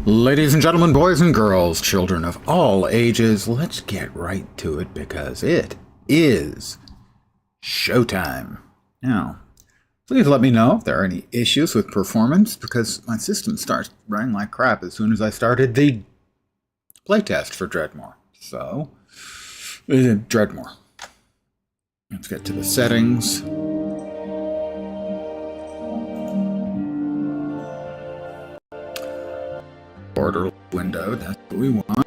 Ladies and gentlemen, boys and girls, children of all ages, let's get right to it because it is showtime. Now, please let me know if there are any issues with performance because my system starts running like crap as soon as I started the playtest for Dreadmoor. So, Dreadmoor. Let's get to the settings. Border window, that's what we want.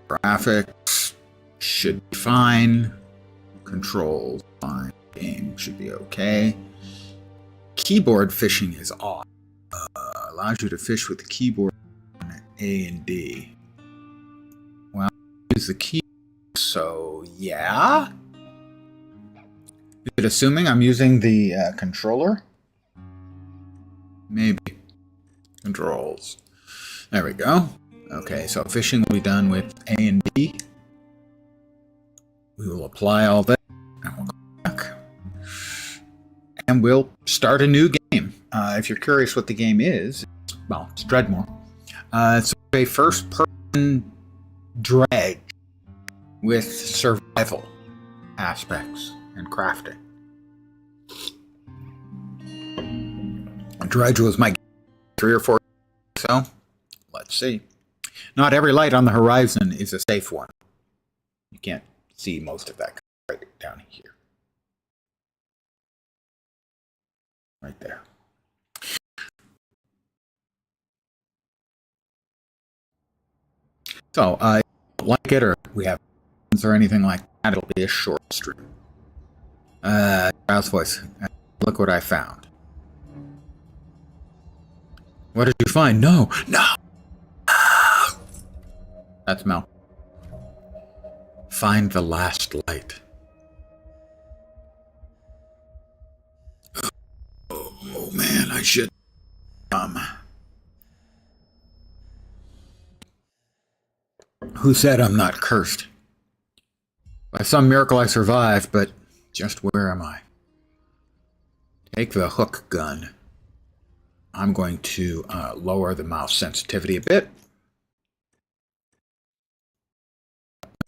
Graphics should be fine. Controls fine. Game should be okay. Keyboard fishing is off. Allows you to fish with the keyboard on A and D. Well, use the key. So yeah. Is it assuming I'm using the controller? Maybe. Controls. There we go. Okay, so fishing will be done with A and B. We will apply all that, and we'll go back. And we'll start a new game. If you're curious what the game is, well, it's Dreadmoor. It's a first-person dredge with survival aspects and crafting. Dredge was my 3 or 4 so let's see. Not every light on the horizon is a safe one. You can't see most of that right down here. Right there. So, like it or we have or anything like that, it'll be a short stream. Browse voice. Look what I found. What did you find? No! No! That's Mel. Find the last light. Oh man, I should... Who said I'm not cursed? By some miracle I survived, but just where am I? Take the hook gun. I'm going to lower the mouse sensitivity a bit.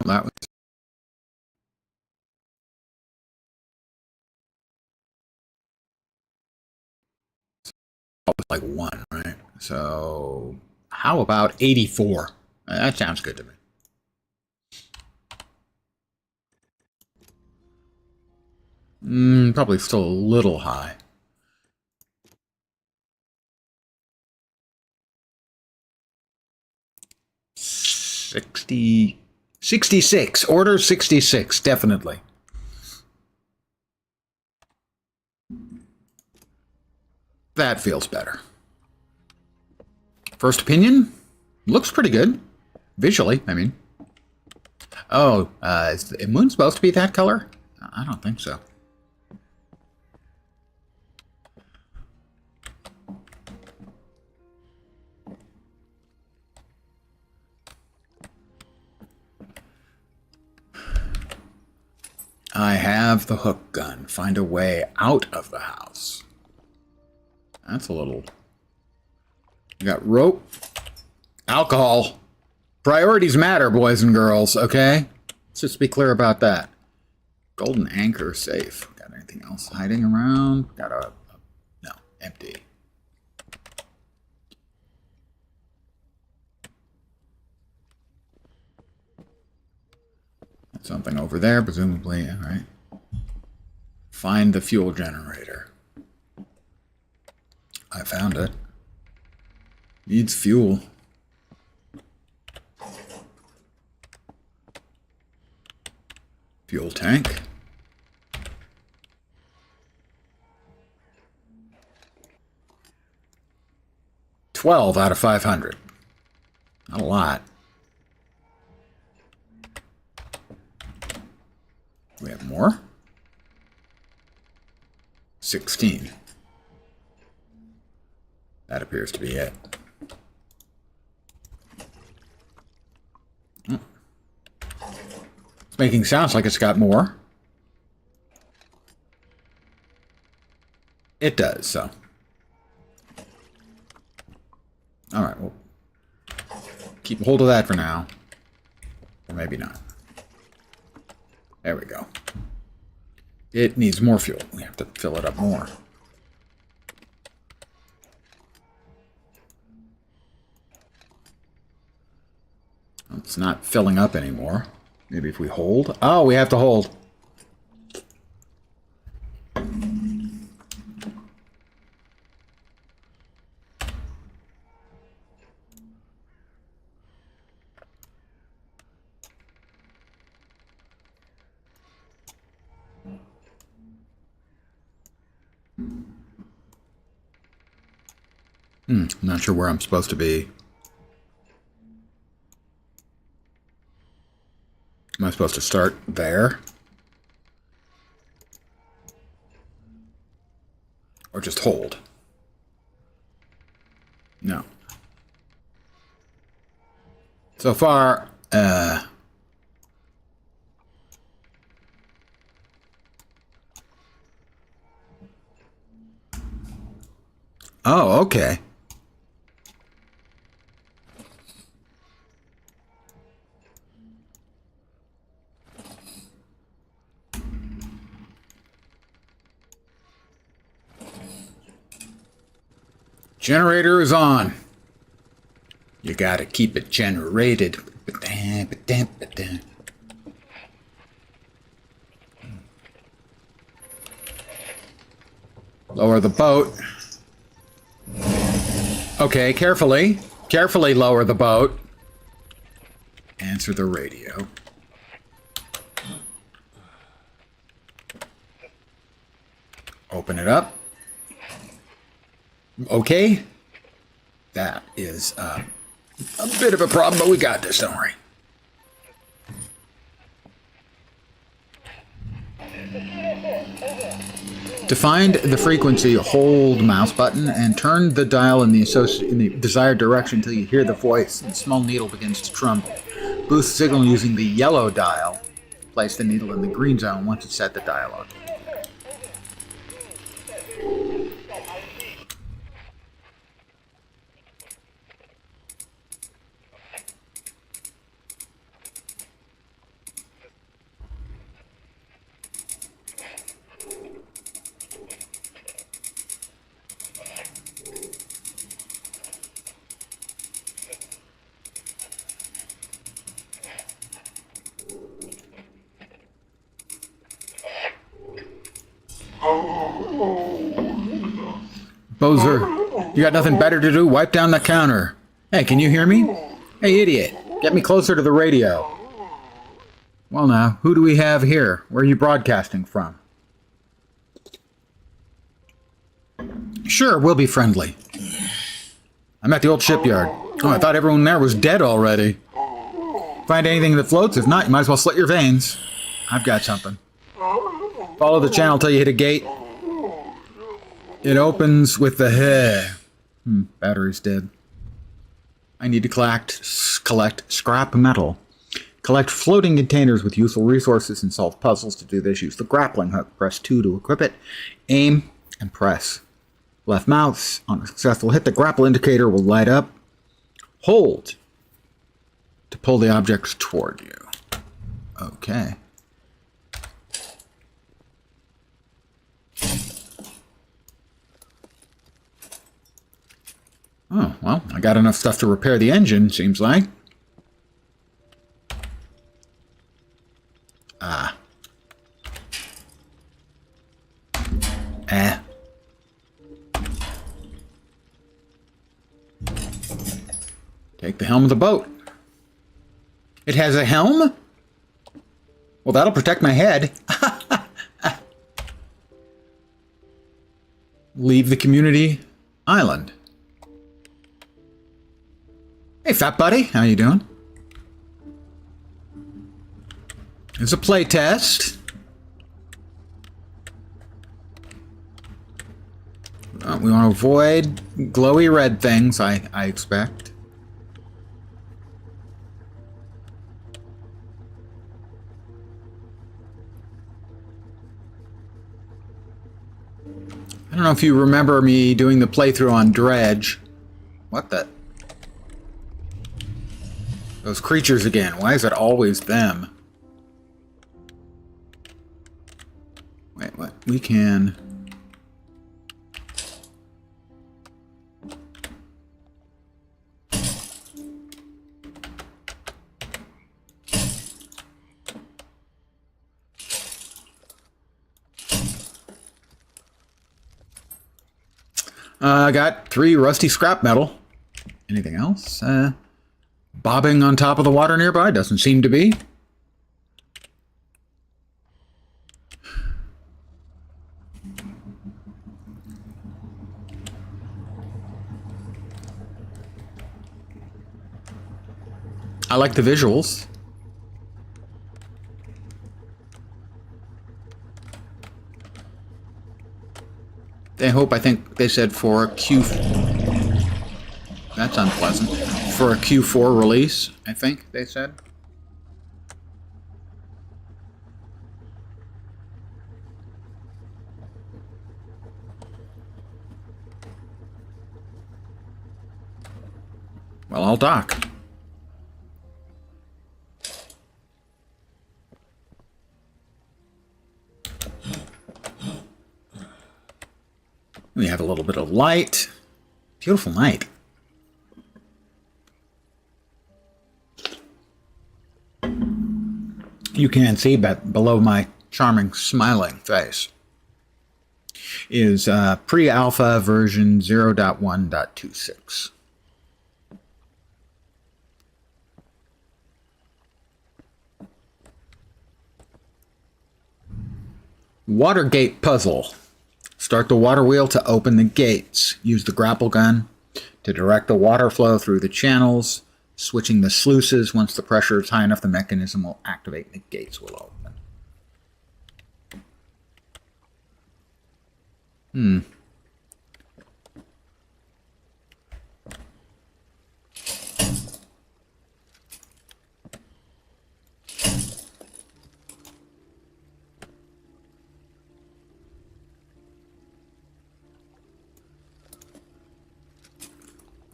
That was like 1, right? So how about 84? That sounds good to me. Probably still a little high. $60, 66. Order 66, definitely. That feels better. First opinion? Looks pretty good. Visually, I mean. Oh, is the moon supposed to be that color? I don't think so. I have the hook gun. Find a way out of the house. That's a little... You got rope. Alcohol. Priorities matter, boys and girls, okay? Let's just be clear about that. Golden anchor safe. Got anything else hiding around? Got a no, empty. Something over there, presumably, all right. Find the fuel generator. I found it. Needs fuel. Fuel tank. $12 out of 500. Not a lot. We have more. 16. That appears to be it. It's making sounds like it's got more. It does, so. Alright, well, keep hold of that for now. Or maybe not. There we go. It needs more fuel. We have to fill it up more. It's not filling up anymore. Maybe if we hold. Oh, we have to hold. I'm not sure where I'm supposed to be. Am I supposed to start there? Or just hold? No. So far, oh, okay. Generator is on. You gotta keep it generated. Lower the boat. Okay, carefully. Carefully lower the boat. Answer the radio. Open it up. Okay. That is a bit of a problem, but we got this, don't worry. To find the frequency, hold mouse button and turn the dial in the desired direction until you hear the voice and the small needle begins to tremble. Boost the signal using the yellow dial. Place the needle in the green zone once you set the dial on. Bozer, you got nothing better to do? Wipe down the counter. Hey, can you hear me? Hey, idiot, get me closer to the radio. Well now, who do we have here? Where are you broadcasting from? Sure, we'll be friendly. I'm at the old shipyard. Oh, I thought everyone there was dead already. Find anything that floats? If not, you might as well slit your veins. I've got something. Follow the channel till you hit a gate. It opens with the hair. Battery's dead. I need to collect scrap metal. Collect floating containers with useful resources and solve puzzles. To do this, use the grappling hook. Press 2 to equip it. Aim and press. Left mouse. On a successful hit, the grapple indicator will light up. Hold to pull the objects toward you. Okay. Oh, well, I got enough stuff to repair the engine, seems like. Take the helm of the boat. It has a helm? Well, that'll protect my head. Leave the community island. Hey, fat buddy. How you doing? It's a play test. We want to avoid glowy red things, I expect. I don't know if you remember me doing the playthrough on Dredge. What the? Those creatures again. Why is it always them? Wait, what? We can... I got 3 rusty scrap metal. Anything else? Bobbing on top of the water nearby? Doesn't seem to be. I like the visuals. I think they said for a Q... That's unpleasant. For a Q4 release, I think they said. Well, I'll dock. We have a little bit of light. Beautiful night. You can see, but below my charming smiling face is pre-alpha version 0.1.26. Water gate puzzle. Start the water wheel to open the gates. Use the grapple gun to direct the water flow through the channels. Switching the sluices, once the pressure is high enough, the mechanism will activate and the gates will open.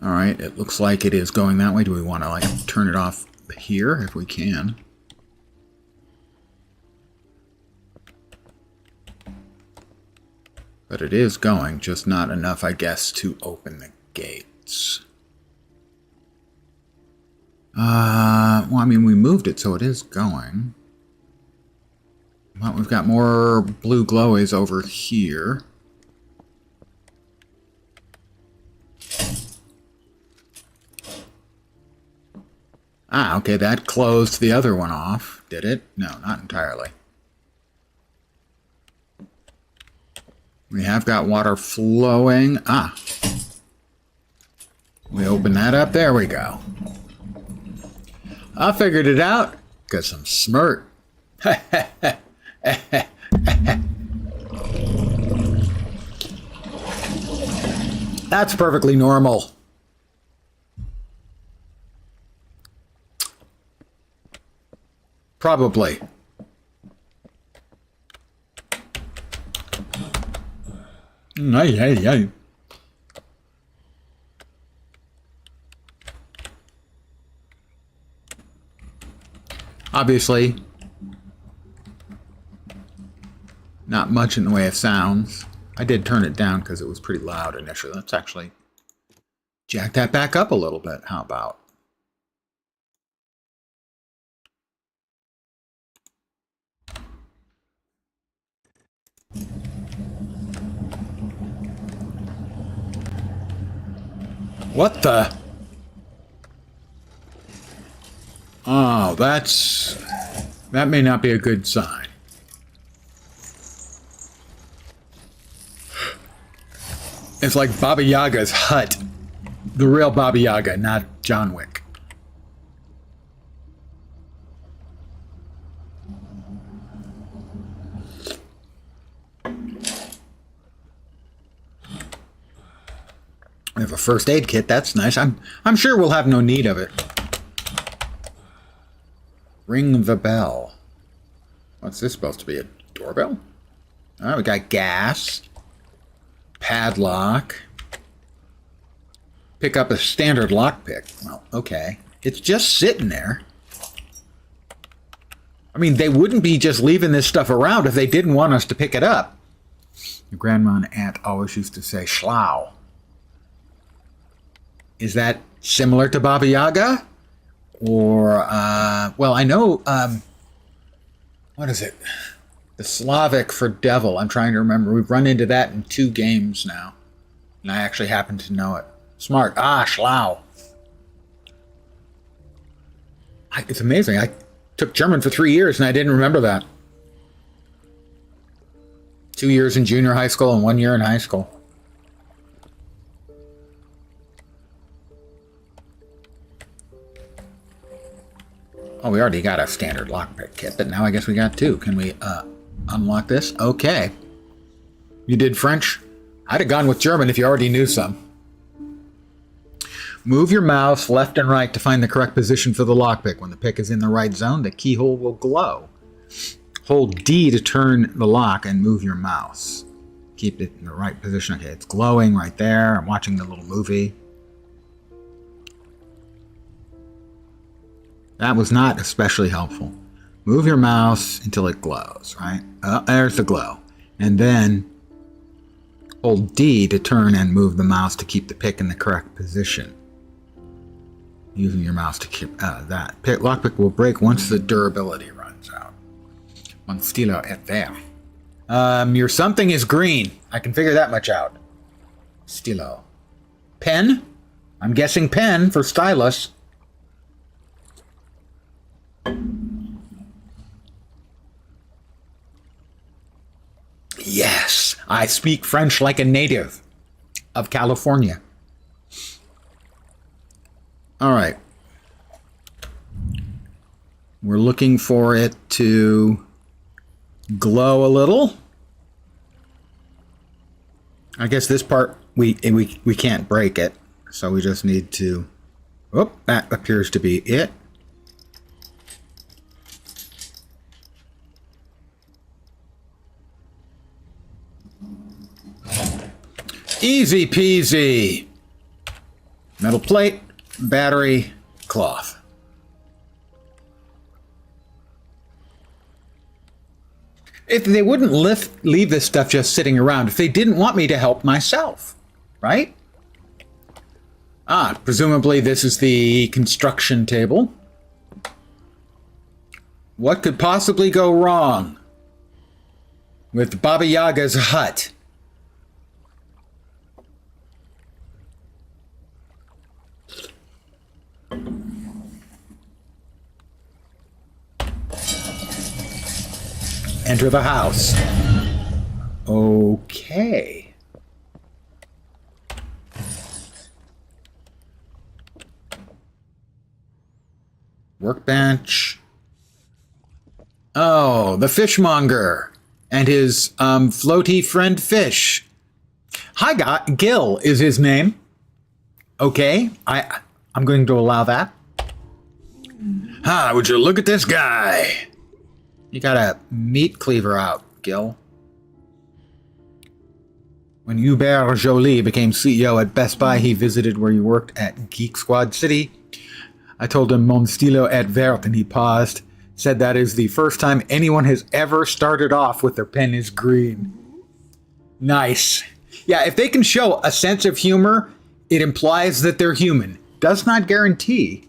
Alright, it looks like it is going that way. Do we want to, like, turn it off here if we can? But it is going, just not enough, I guess, to open the gates. Well, I mean, we moved it, so it is going. Well, we've got more blue glowies over here. Ah, okay, that closed the other one off, did it? No, not entirely. We have got water flowing. Ah. We open that up. There we go. I figured it out because I'm smart. That's perfectly normal. Probably. Ay. Obviously, not much in the way of sounds. I did turn it down because it was pretty loud initially. Let's actually jack that back up a little bit. How about? What the? Oh, that may not be a good sign. It's like Baba Yaga's hut. The real Baba Yaga, not John Wick. We have a first aid kit. That's nice. I'm sure we'll have no need of it. Ring the bell. What's this supposed to be? A doorbell? All right, we got gas. Padlock. Pick up a standard lockpick. Well, okay. It's just sitting there. I mean, they wouldn't be just leaving this stuff around if they didn't want us to pick it up. Your grandma and aunt always used to say, Schlau. Is that similar to Baba Yaga? Or, well, I know, what is it? The Slavic for devil. I'm trying to remember. We've run into that in 2 games now. And I actually happen to know it. Smart. Ah, Schlau. It's amazing. I took German for 3 years and I didn't remember that. 2 years in junior high school and 1 year in high school. Oh, we already got a standard lockpick kit, but now I guess we got 2. Can we unlock this? Okay. You did French? I'd have gone with German if you already knew some. Move your mouse left and right to find the correct position for the lockpick. When the pick is in the right zone, the keyhole will glow. Hold D to turn the lock and move your mouse. Keep it in the right position. Okay, it's glowing right there. I'm watching the little movie. That was not especially helpful. Move your mouse until it glows, right? There's the glow. And then hold D to turn and move the mouse to keep the pick in the correct position. Using your mouse to keep that. Lockpick will break once the durability runs out. Mon stylo est vert. Your something is green. I can figure that much out. Stylo. Pen? I'm guessing pen for stylus. Yes, I speak French like a native of California. All right. We're looking for it to glow a little. I guess this part, we can't break it. So we just need to... Oh, that appears to be it. Easy peasy. Metal plate, battery, cloth. If they wouldn't leave this stuff just sitting around, if they didn't want me to help myself, right? Ah, presumably this is the construction table. What could possibly go wrong with Baba Yaga's hut? Enter the house. Okay. Workbench. Oh, the fishmonger and his floaty friend fish. Hi, Gil is his name. Okay, I'm going to allow that. Would you look at this guy? You got a meat cleaver out, Gil. When Hubert Joly became CEO at Best Buy, he visited where you worked at Geek Squad City. I told him mon stylo est vert, and he paused. Said that is the first time anyone has ever started off with their pen is green. Nice. Yeah, if they can show a sense of humor, it implies that they're human. Does not guarantee,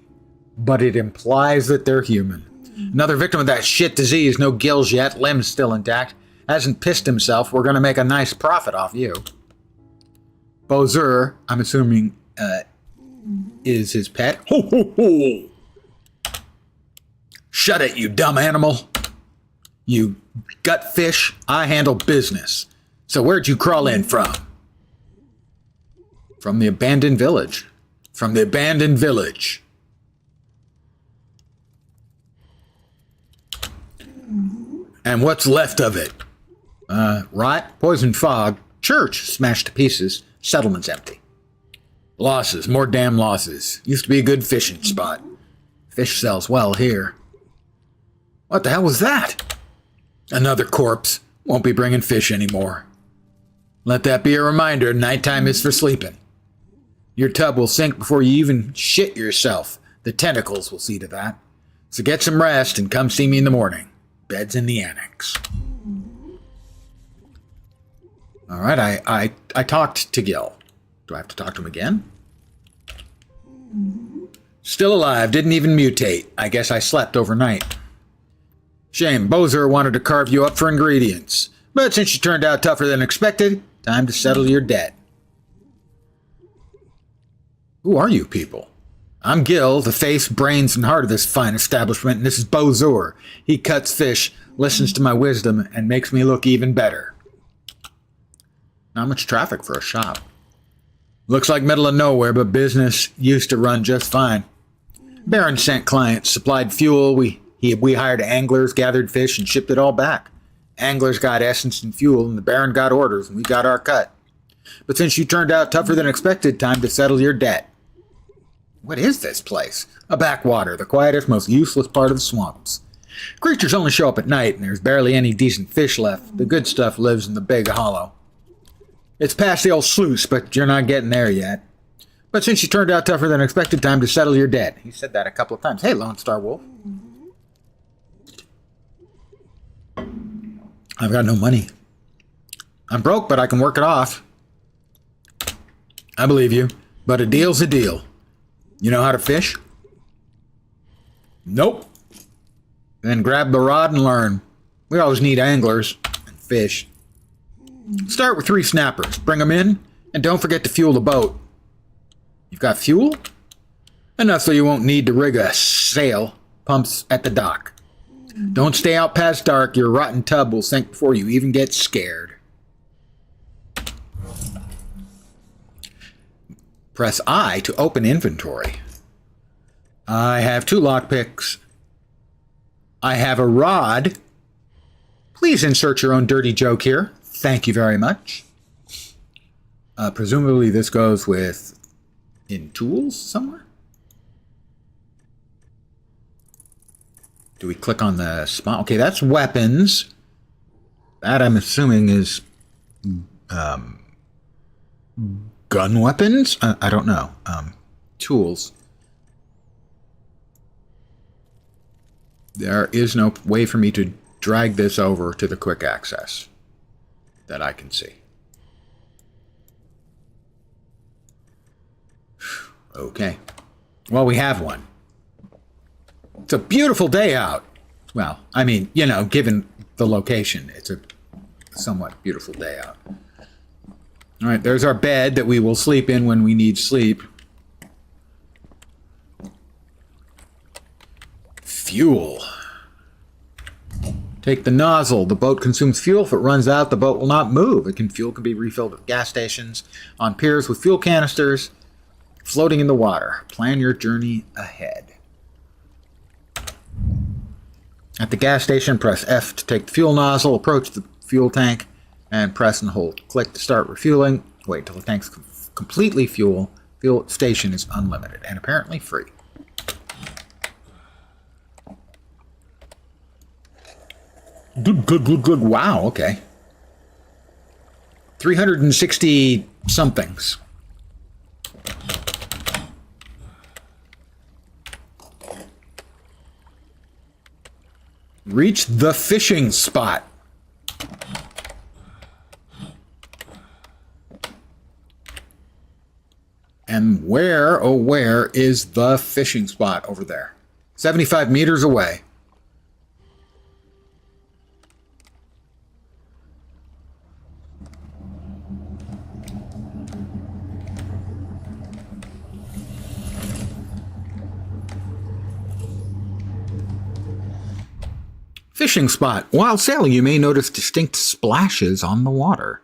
but it implies that they're human. Another victim of that shit disease, no gills yet, limbs still intact. Hasn't pissed himself. We're going to make a nice profit off you. Bowser, I'm assuming, is his pet. Ho, ho, ho! Shut it, you dumb animal. You gut fish, I handle business. So where'd you crawl in from? From the abandoned village. From the abandoned village. And what's left of it? Rot, poison fog, church smashed to pieces, settlement's empty. Losses, more damn losses. Used to be a good fishing spot. Fish sells well here. What the hell was that? Another corpse. Won't be bringing fish anymore. Let that be a reminder, nighttime is for sleeping. Your tub will sink before you even shit yourself. The tentacles will see to that. So get some rest and come see me in the morning. Bed's in the annex. Alright, I talked to Gil. Do I have to talk to him again? Still alive, didn't even mutate. I guess I slept overnight. Shame, Bozer wanted to carve you up for ingredients. But since you turned out tougher than expected, time to settle your debt. Who are you people? I'm Gil, the face, brains, and heart of this fine establishment, and this is Bozer. He cuts fish, listens to my wisdom, and makes me look even better. Not much traffic for a shop. Looks like middle of nowhere, but business used to run just fine. Baron sent clients, supplied fuel, we hired anglers, gathered fish, and shipped it all back. Anglers got essence and fuel, and the Baron got orders, and we got our cut. But since you turned out tougher than expected, time to settle your debt. What is this place? A backwater, the quietest, most useless part of the swamps. Creatures only show up at night, and there's barely any decent fish left. The good stuff lives in the big hollow. It's past the old sluice, but you're not getting there yet. But since you turned out tougher than expected, time to settle your debt. He said that a couple of times. Hey, Lone Star Wolf. I've got no money. I'm broke, but I can work it off. I believe you, but a deal's a deal. You know how to fish? Nope. Then grab the rod and learn. We always need anglers and fish. Start with 3 snappers. Bring them in, and don't forget to fuel the boat. You've got fuel? Enough so you won't need to rig a sail. Pumps at the dock. Don't stay out past dark. Your rotten tub will sink before you even get scared. Press I to open inventory. I have 2 lockpicks. I have a rod. Please insert your own dirty joke here. Thank you very much. Presumably this goes with in tools somewhere? Do we click on the spot? Okay, that's weapons. That I'm assuming is gun weapons? I don't know. Tools. There is no way for me to drag this over to the quick access that I can see. Okay. Well, we have one. It's a beautiful day out. Well, I mean, you know, given the location, it's a somewhat beautiful day out. All right, there's our bed that we will sleep in when we need sleep. Fuel. Take the nozzle. The boat consumes fuel. If it runs out, the boat will not move. Fuel can be refilled at gas stations, on piers with fuel canisters, floating in the water. Plan your journey ahead. At the gas station, press F to take the fuel nozzle, approach the fuel tank, and press and hold. Click to start refueling. Wait till the tank's completely full. Fuel station is unlimited and apparently free. Good. Wow, okay. 360 somethings. Reach the fishing spot. And where, oh where, is the fishing spot over there? 75 meters away. Fishing spot. While sailing, you may notice distinct splashes on the water.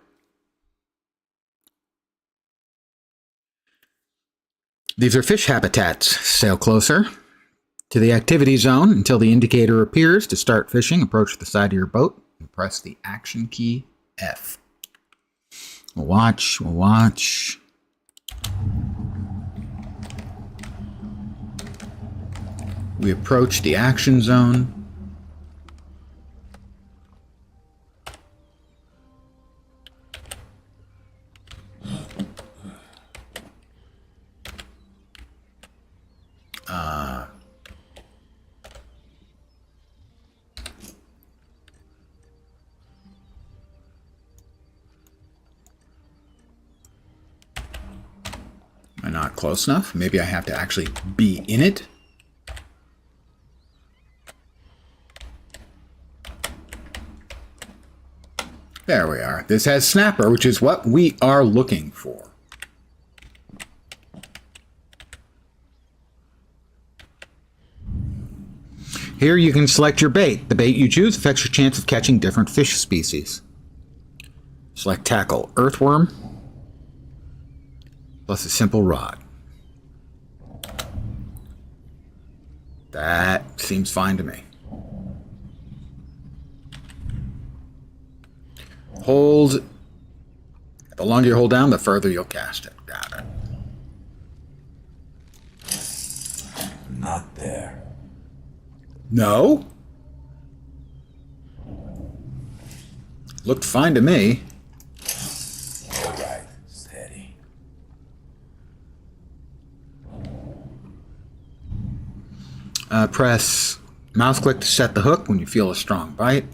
These are fish habitats. Sail closer to the activity zone until the indicator appears. To start fishing, approach the side of your boat and press the action key F. We'll watch. We approach the action zone. not close enough. Maybe I have to actually be in it. There we are. This has snapper, which is what we are looking for. Here you can select your bait. The bait you choose affects your chance of catching different fish species. Select tackle earthworm, plus a simple rod. That seems fine to me. Hold. The longer you hold down, the further you'll cast it. Got it. Not there. No? Looked fine to me. All right, steady. Press mouse click to set the hook when you feel a strong bite.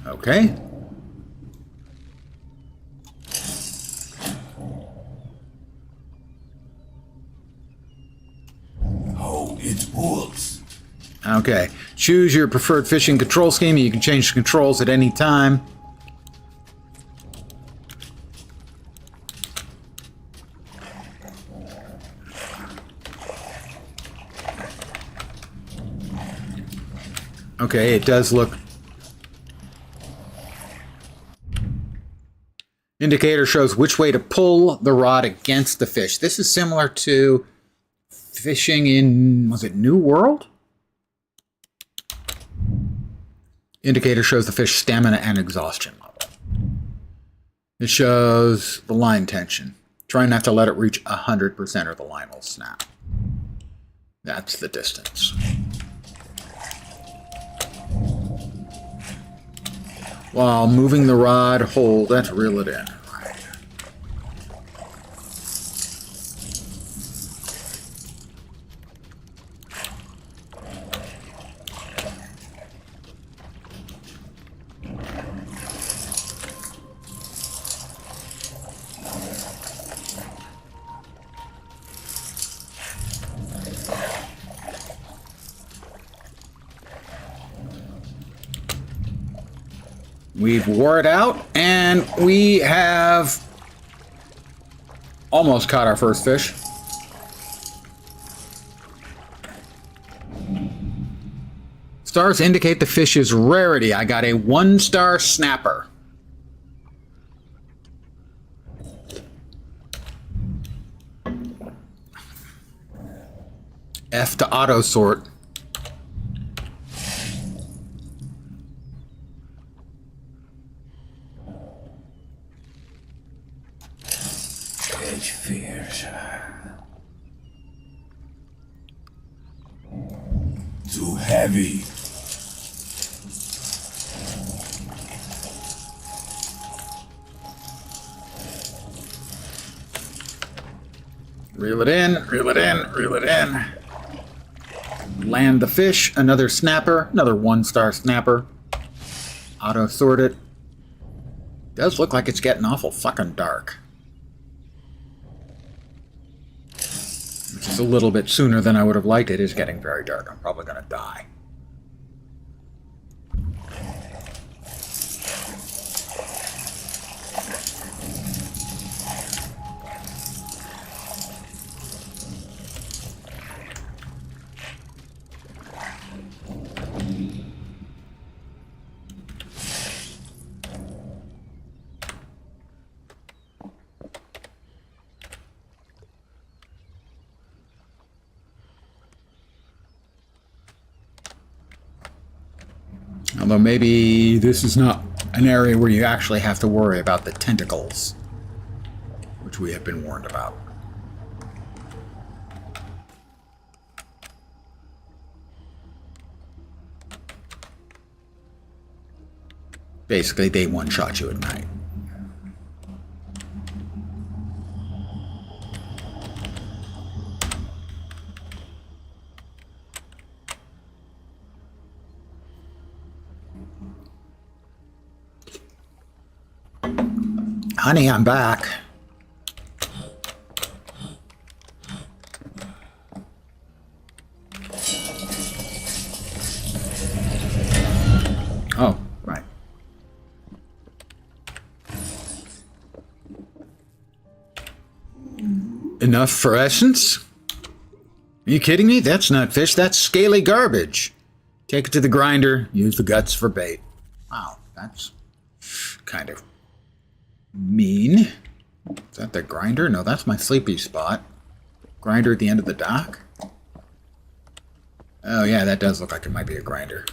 Okay. Oh, it pulls. Okay. Choose your preferred fishing control scheme. You can change the controls at any time. Okay, it does look... Indicator shows which way to pull the rod against the fish. This is similar to fishing in, was it New World? Indicator shows the fish stamina and exhaustion level. It shows the line tension. Try not to let it reach 100% or the line will snap. That's the distance. While moving the rod, hold that to reel it in. We've wore it out, and we have almost caught our first fish. Stars indicate the fish's rarity. I got a 1-star snapper. F to auto sort. Edge fierce. Too heavy. Reel it in, reel it in, reel it in. Land the fish, another snapper, another 1-star snapper. Auto sort it. Does look like it's getting awful fucking dark. Which is a little bit sooner than I would have liked. It is getting very dark. I'm probably going to die. Although maybe this is not an area where you actually have to worry about the tentacles, which we have been warned about. Basically, they one-shot you at night. Honey, I'm back. Oh, right. Enough for essence? Are you kidding me? That's not fish, that's scaly garbage. Take it to the grinder, use the guts for bait. Wow, that's kind of mean. Is that the grinder? No, that's my sleepy spot. Grinder at the end of the dock? Oh yeah, that does look like it might be a grinder.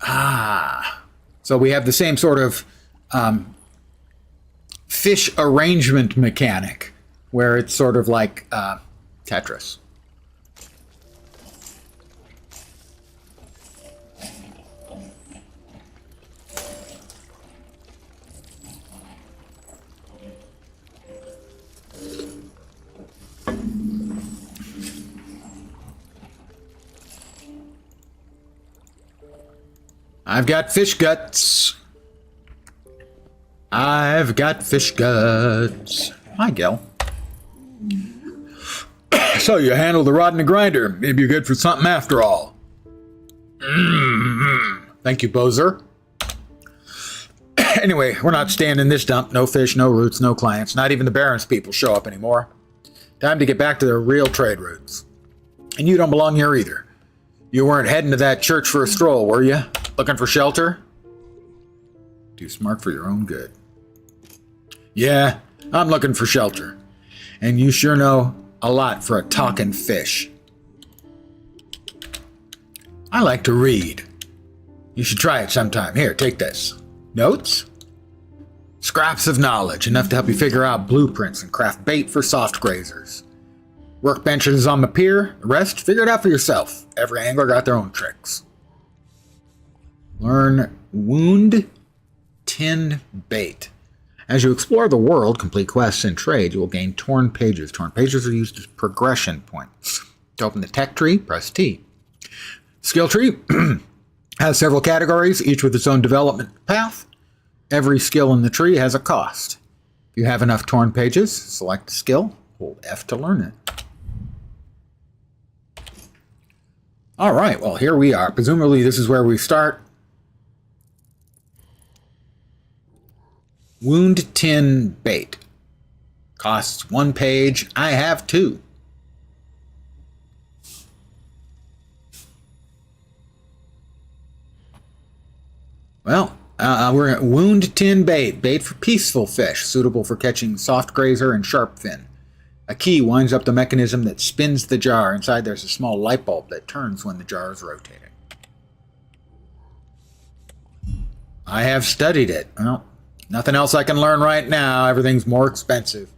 Ah, so we have the same sort of fish arrangement mechanic, where it's sort of like Tetris. I've got fish guts. I've got fish guts. Hi, Gil. So you handled the rod in the grinder. Maybe you're good for something after all. Thank you, Bozer. Anyway, we're not staying in this dump. No fish, no roots, no clients. Not even the Barrens people show up anymore. Time to get back to the real trade routes. And you don't belong here either. You weren't heading to that church for a stroll, were you? Looking for shelter? Too smart for your own good. Yeah, I'm looking for shelter. And you sure know a lot for a talking fish. I like to read. You should try it sometime. Here, take this. Notes? Scraps of knowledge, enough to help you figure out blueprints and craft bait for soft grazers. Workbenches on the pier, the rest, figure it out for yourself. Every angler got their own tricks. Learn Wound Tin Bait. As you explore the world, complete quests, and trade, you will gain torn pages. Torn pages are used as progression points. To open the tech tree, press T. Skill tree has several categories, each with its own development path. Every skill in the tree has a cost. If you have enough torn pages, select a skill, hold F to learn it. All right, well, here we are. Presumably, this is where we start. Wound Tin Bait. Costs 1 page. I have 2. Well, we're at Wound Tin Bait. Bait for peaceful fish, suitable for catching soft grazer and sharp fin. A key winds up the mechanism that spins the jar. Inside there's a small light bulb that turns when the jar is rotating. I have studied it. Well, nothing else I can learn right now. Everything's more expensive.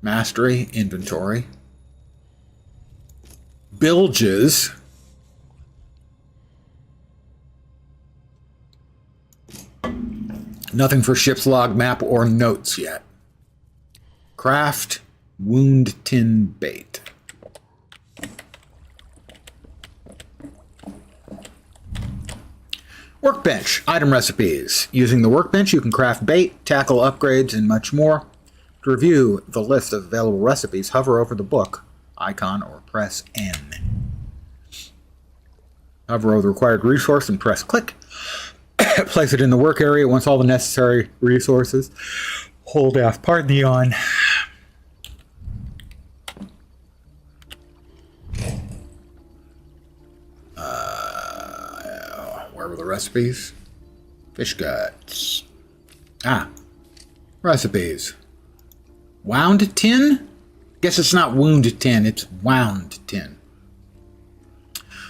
Mastery, inventory. Bilges. Nothing for ship's log, map, or notes yet. Craft Wound Tin Bait. Workbench. Item recipes. Using the workbench, you can craft bait, tackle upgrades, and much more. To review the list of available recipes, hover over the book icon or press N. Hover over the required resource and press click. Place it in the work area. Once all the necessary resources, hold F. Pardon the yawn. Where were the recipes? Fish guts. Recipes. Wound tin? Guess it's not wound tin, it's wound tin.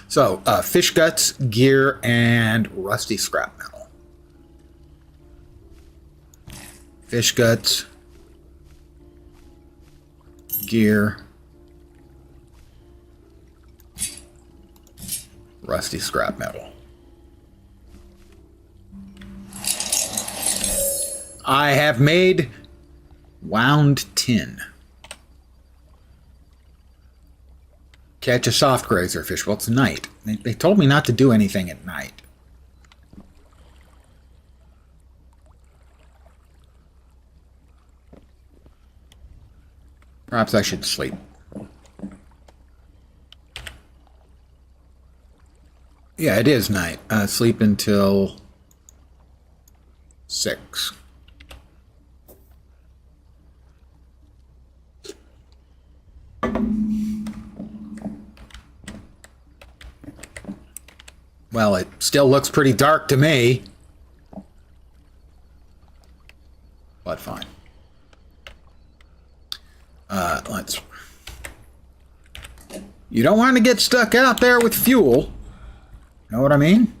So, fish guts, gear, and rusty scrap metal. Fish guts, gear, rusty scrap metal. I have made wound tin. Catch a soft grazer fish. Well, it's night. They told me not to do anything at night. Perhaps I should sleep. Yeah, it is night. Sleep until 6. Well, it still looks pretty dark to me. But fine. Let's... You don't want to get stuck out there with fuel. Know what I mean?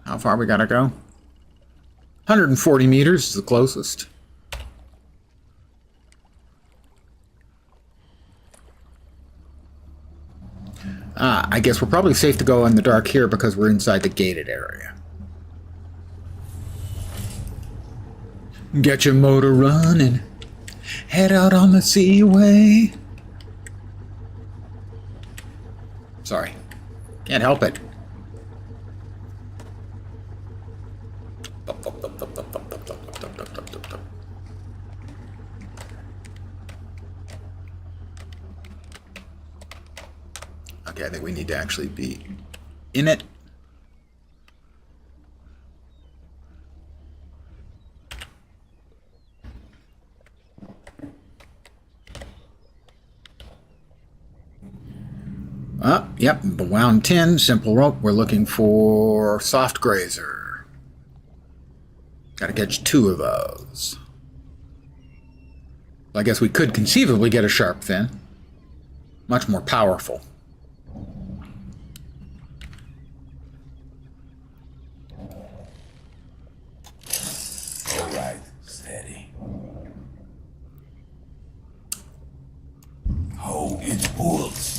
How far we gotta go? 140 meters is the closest. I guess we're probably safe to go in the dark here because we're inside the gated area. Get your motor running. Head out on the seaway. Sorry. Can't help it. Okay, I think we need to actually be in it. Yep, wound tin, simple rope. We're looking for soft grazer. Gotta catch 2 of those. I guess we could conceivably get a sharp fin. Much more powerful. All right, steady. Hold its bullets.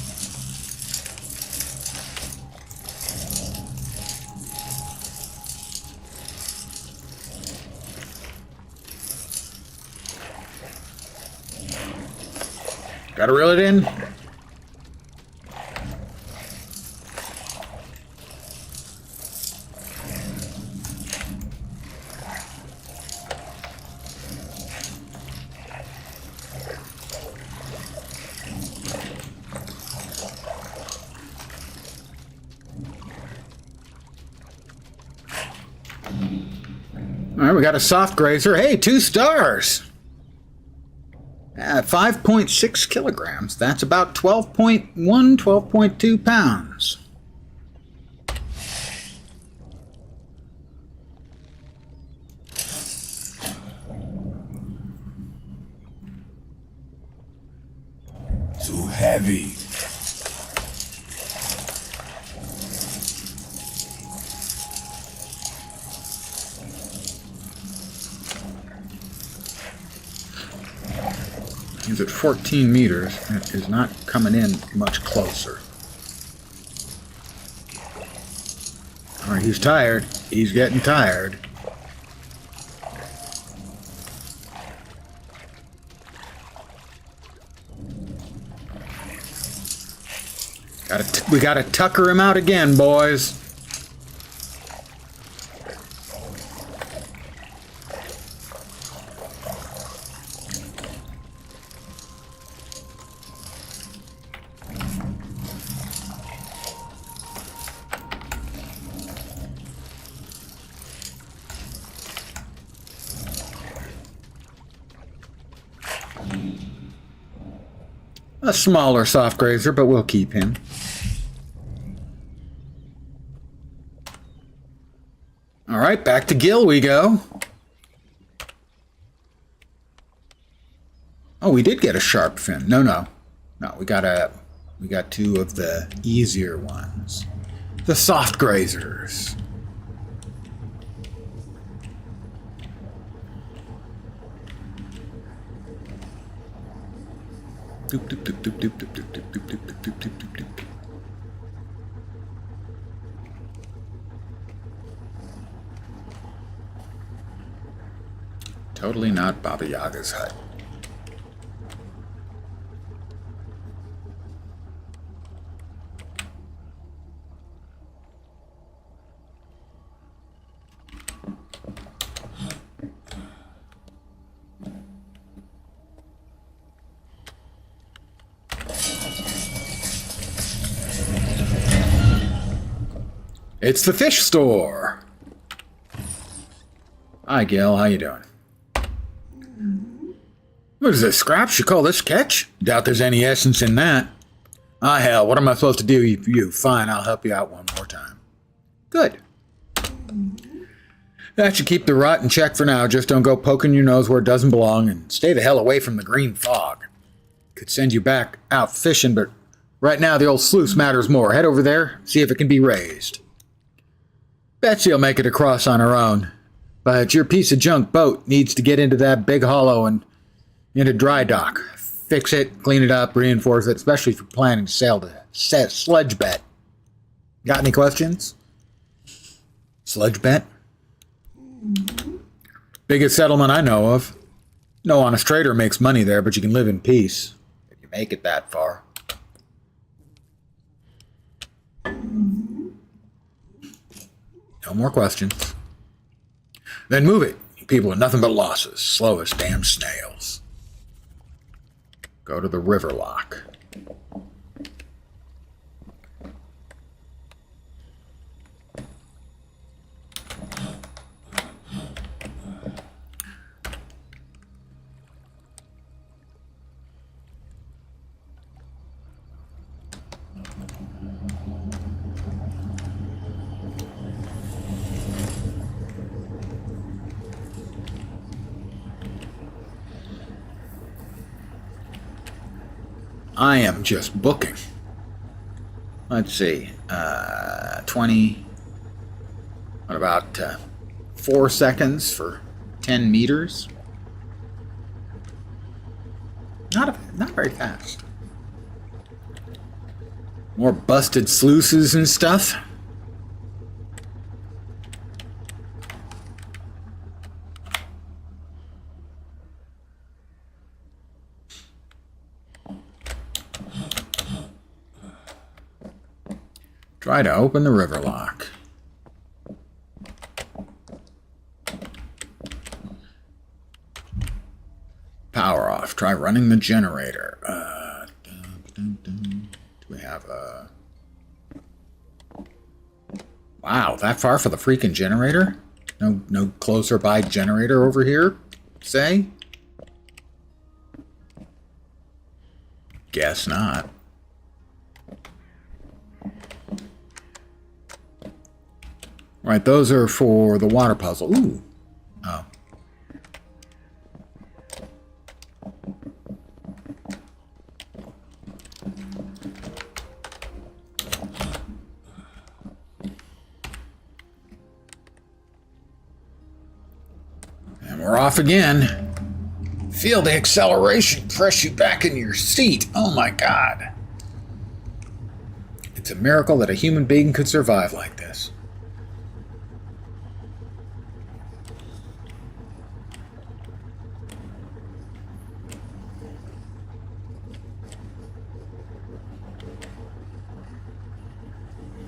Gotta reel it in. All right, we got a soft grazer. Hey, 2 stars. 5.6 kilograms. That's about 12.1, 12.2 pounds. Too heavy. He's at 14 meters. It is not coming in much closer. All right, he's tired. He's getting tired. We gotta tucker him out again, boys. A smaller soft grazer, but we'll keep him. All right, back to gill we go. Oh, we did get a sharp fin. No, we got 2 of the easier ones. The soft grazers. Doop, doop, doop, doop, doop, doop, doop, doop, doop, doop, doop, doop, doop, doop. Totally not Baba Yaga's hut. It's the fish store. Hi, Gil. How you doing? What is this, scraps? You call this catch? Doubt there's any essence in that. Ah, hell, what am I supposed to do for you? Fine, I'll help you out one more time. Good. That should keep the rot in check for now. Just don't go poking your nose where it doesn't belong, and stay the hell away from the green fog. Could send you back out fishing, but right now the old sluice matters more. Head over there, see if it can be raised. Bet she'll make it across on her own. But your piece of junk boat needs to get into that big hollow and into dry dock. Fix it, clean it up, reinforce it, especially if you're planning to sail to sledge bet. Got any questions? Sledge bet? Biggest settlement I know of. No honest trader makes money there, but you can live in peace if you make it that far. No more questions. Then move it. You people are nothing but losses. Slow as damn snails. Go to the river lock. I am just booking. Let's see. 20. What about 4 seconds for 10 meters? Not very fast. More busted sluices and stuff. Try to open the river lock. Power off. Try running the generator. Do we have a... Wow, that far for the freaking generator? No closer by generator over here, say? Guess not. Right, those are for the water puzzle. Ooh. Oh. And we're off again. Feel the acceleration press you back in your seat. Oh my God. It's a miracle that a human being could survive like this.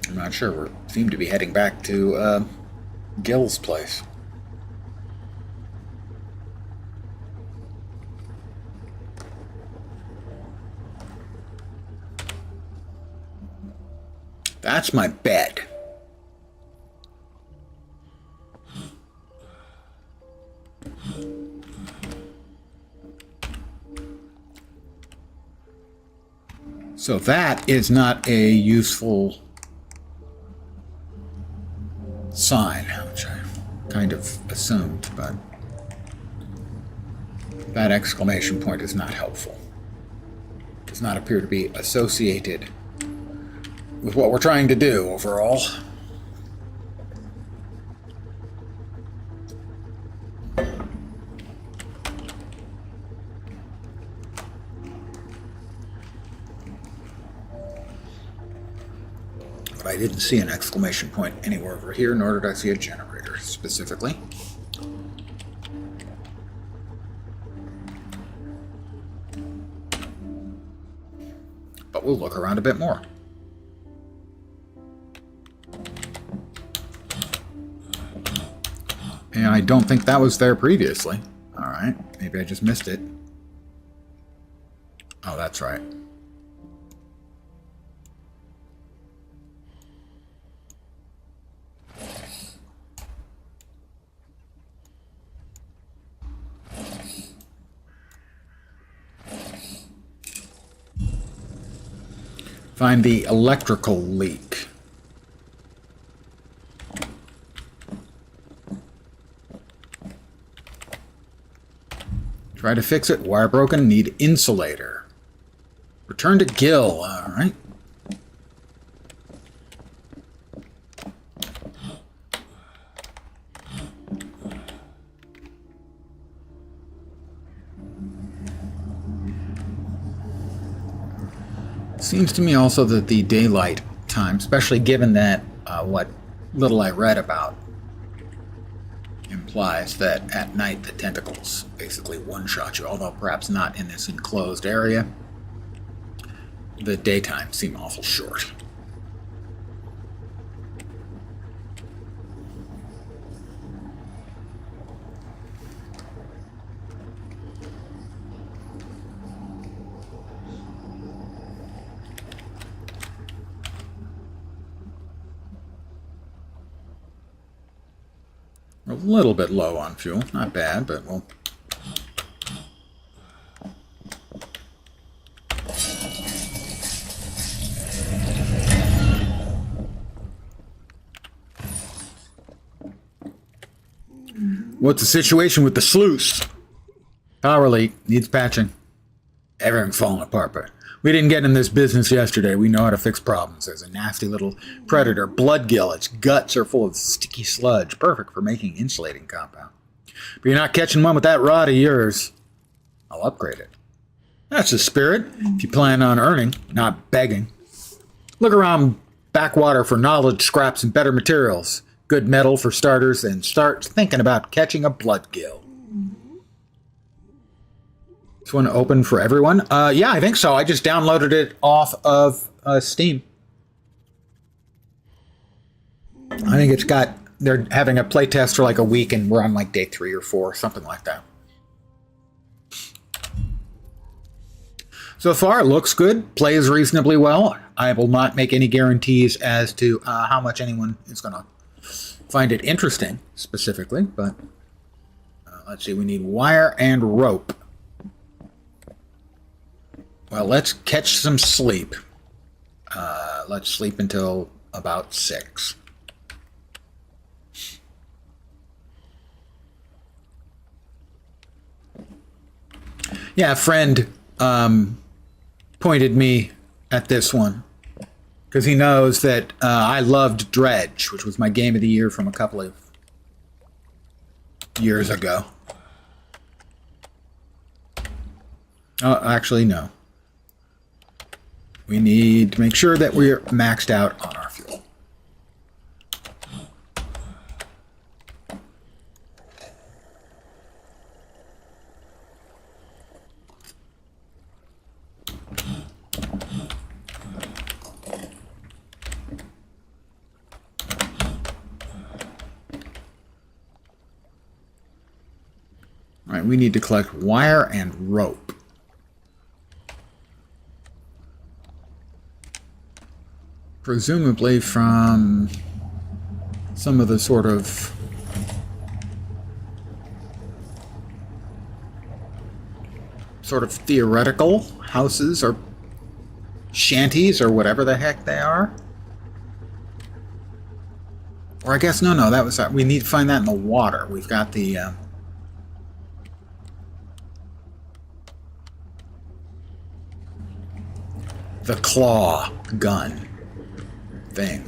I'm not sure. We seem to be heading back to Gil's place. That's my bed. So that is not a useful sign, which I kind of assumed, but that exclamation point is not helpful. Does not appear to be associated with what we're trying to do overall. But I didn't see an exclamation point anywhere over here, nor did I see a generator specifically. But we'll look around a bit more. And I don't think that was there previously. Alright, maybe I just missed it. Oh, that's right. Find the electrical leak. Try to fix it. Wire broken. Need insulator. Return to Gil. Alright. Seems to me also that the daylight time, especially given that what little I read about, implies that at night the tentacles basically one-shot you, although perhaps not in this enclosed area. The daytime seem awful short. A little bit low on fuel. Not bad, but we'll... What's the situation with the sluice? Power leak. Needs patching. Everything's falling apart, but we didn't get in this business yesterday. We know how to fix problems. There's a nasty little predator, bloodgill. Its guts are full of sticky sludge, perfect for making insulating compound. But you're not catching one with that rod of yours. I'll upgrade it. That's the spirit, if you plan on earning, not begging. Look around backwater for knowledge, scraps, and better materials. Good metal for starters, and start thinking about catching a bloodgill. This one open for everyone? Yeah, I think so. I just downloaded it off of Steam. I think it's got... They're having a playtest for like a week, and we're on like day 3 or 4, something like that. So far, it looks good. Plays reasonably well. I will not make any guarantees as to how much anyone is going to find it interesting, specifically. But let's see. We need wire and rope. Well, let's catch some sleep. Let's sleep until about 6. Yeah, a friend pointed me at this one because he knows that I loved Dredge, which was my game of the year from a couple of years ago. Oh, actually, no. We need to make sure that we're maxed out on our fuel. All right, we need to collect wire and rope. Presumably from some of the sort of theoretical houses or shanties or whatever the heck they are. Or I guess, no, that was, we need to find that in the water. We've got the, claw gun thing.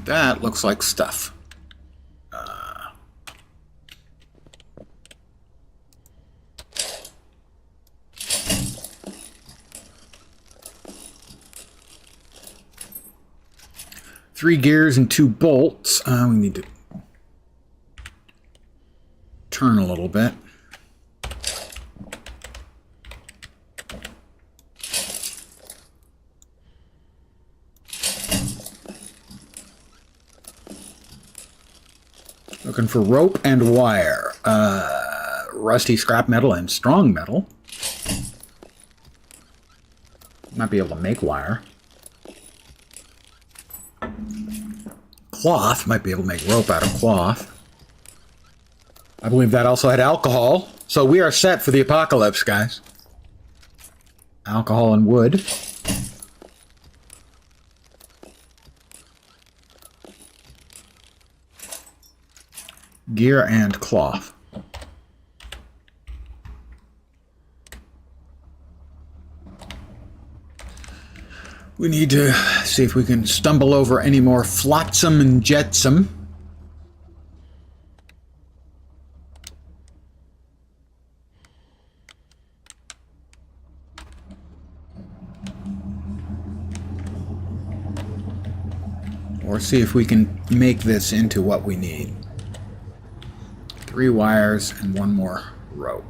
That looks like stuff. 3 gears and 2 bolts. We need to turn a little bit. Looking for rope and wire. Rusty scrap metal and strong metal. Might be able to make wire. Cloth. Might be able to make rope out of cloth. I believe that also had alcohol. So we are set for the apocalypse, guys. Alcohol and wood. Gear and cloth. We need to see if we can stumble over any more flotsam and jetsam. Or see if we can make this into what we need. 3 wires and 1 more rope.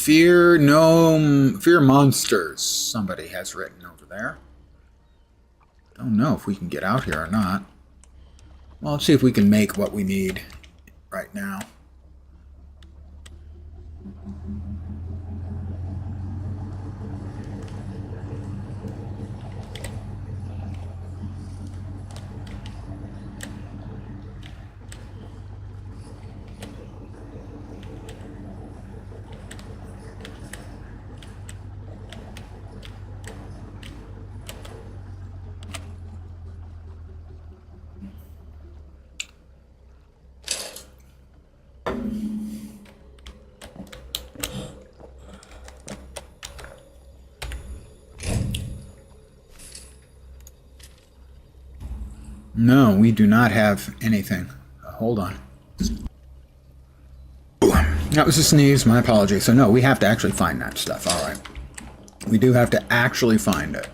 Fear monsters, somebody has written over there. Don't know if we can get out here or not. Well, let's see if we can make what we need right now. No, we do not have anything. Hold on. That was a sneeze, my apologies. So no, we have to actually find that stuff. All right. We do have to actually find it.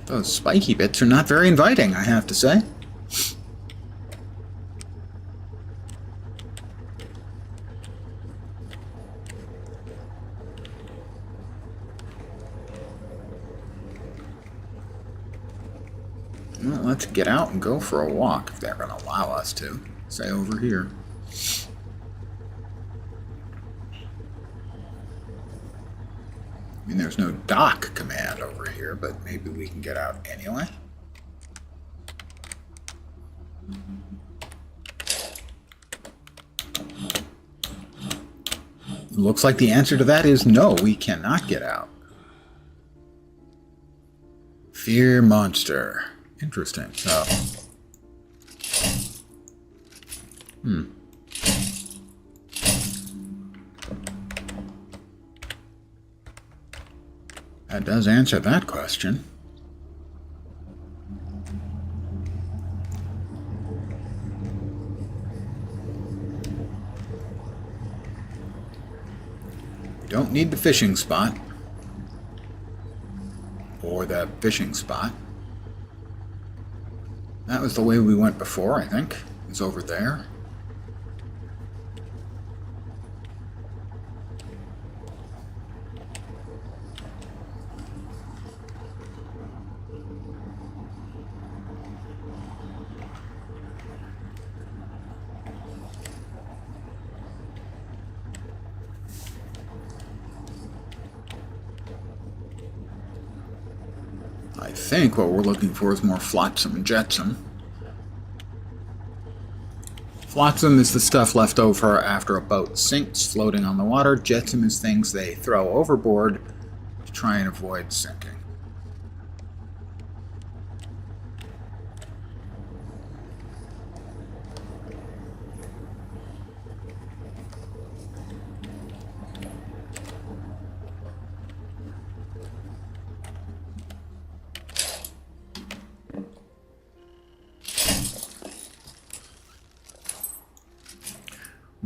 Those spiky bits are not very inviting, I have to say. Well, let's get out and go for a walk, if they're going to allow us to. Say over here. I mean, there's no dock command over here, but maybe we can get out anyway. Looks like the answer to that is no, we cannot get out. Fear monster. Interesting. So. That does answer that question. We don't need the fishing spot. Or the fishing spot. That was the way we went before, I think. It was over there. I think what we're looking for is more flotsam and jetsam. Flotsam is the stuff left over after a boat sinks floating on the water. Jetsam is things they throw overboard to try and avoid sinking.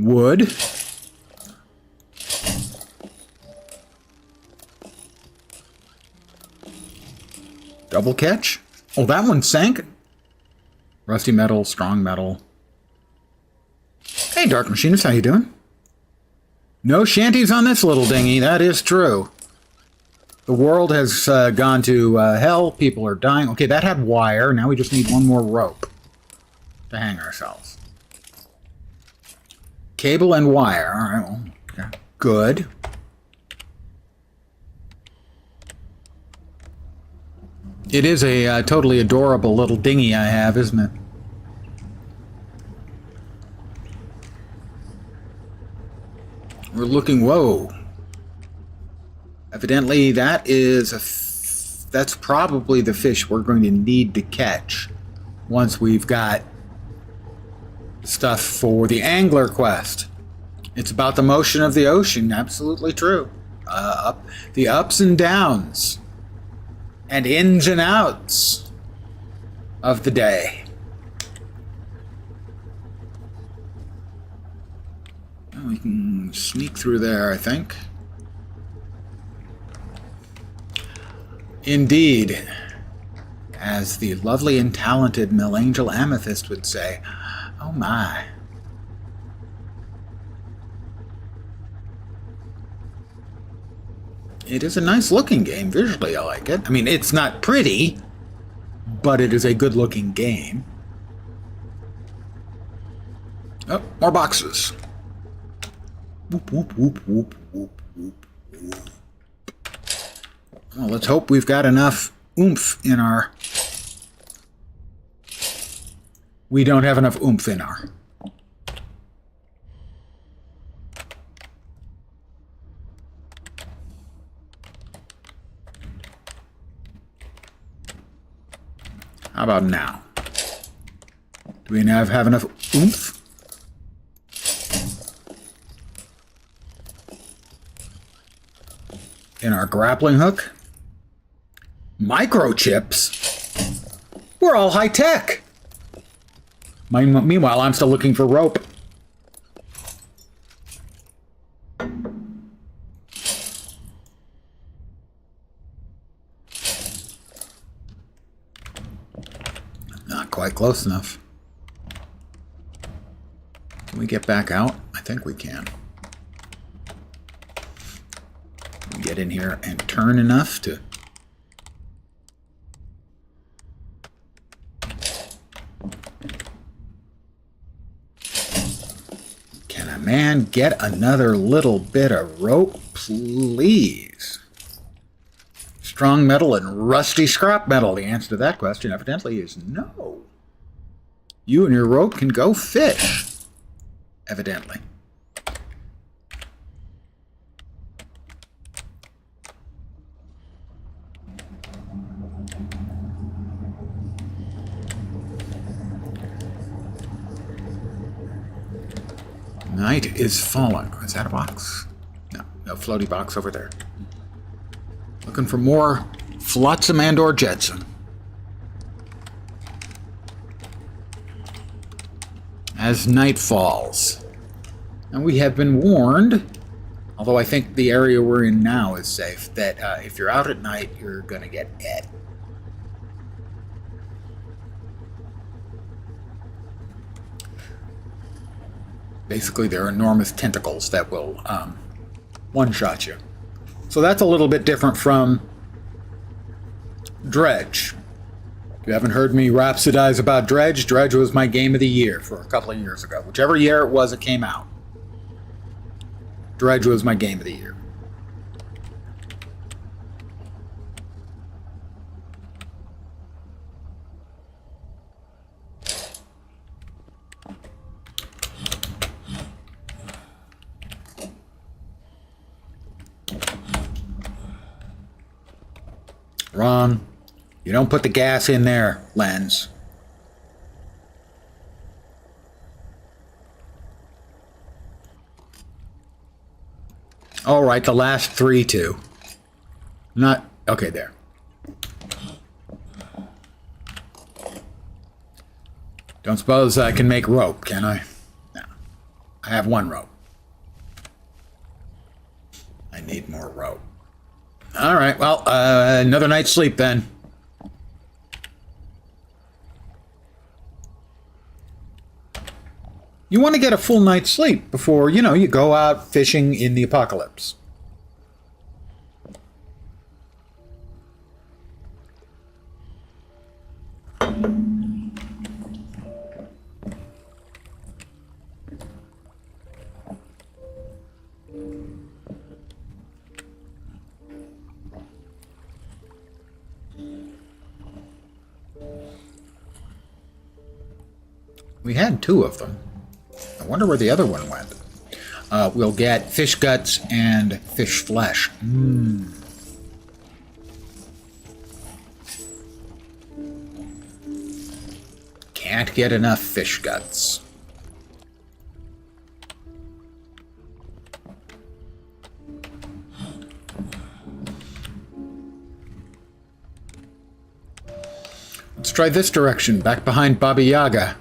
Wood. Double catch. Oh, that one sank. Rusty metal, strong metal. Hey, Dark Machinist, how you doing? No shanties on this little dinghy, that is true. The world has gone to hell. People are dying. Okay, that had wire. Now we just need one more rope to hang ourselves. Cable and wire. All right, well, okay. Good. It is a totally adorable little dinghy I have, isn't it? We're looking... Whoa. Evidently, that is that's probably the fish we're going to need to catch once we've got stuff for the angler quest. It's about the motion of the ocean. Absolutely true. The ups and downs and ins and outs of the day. Well, we can sneak through there, I think. Indeed, as the lovely and talented Melangel Amethyst would say, oh my. It is a nice looking game, visually I like it. I mean, it's not pretty, but it is a good looking game. Oh, more boxes. Whoop, whoop, whoop, whoop, whoop, whoop, whoop. Well, let's hope we've got enough oomph in our... We don't have enough oomph in our... How about now? Do we now have enough oomph? In our grappling hook? Microchips? We're all high-tech! Meanwhile, I'm still looking for rope. Not quite close enough. Can we get back out? I think we can. Get in here and turn enough to... Can a man get another little bit of rope, please? Strong metal and rusty scrap metal. The answer to that question evidently is no. You and your rope can go fish. Evidently. Night is falling. Is that a box? No, no floaty box over there. Looking for more flotsam and or jetsam. As night falls. And we have been warned, although I think the area we're in now is safe, that if you're out at night, you're going to get ed. Basically, they're enormous tentacles that will one-shot you. So that's a little bit different from Dredge. If you haven't heard me rhapsodize about Dredge, Dredge was my game of the year for a couple of years ago. Whichever year it was, it came out. Dredge was my game of the year. Wrong. You don't put the gas in there, Lens. All right, the last three, too. Not... Okay, there. Don't suppose I can make rope, can I? No. I have 1 rope. I need more rope. All right, well, another night's sleep then. You want to get a full night's sleep before, you go out fishing in the apocalypse. We had 2 of them. I wonder where the other one went. We'll get fish guts and fish flesh. Can't get enough fish guts. Let's try this direction, back behind Baba Yaga.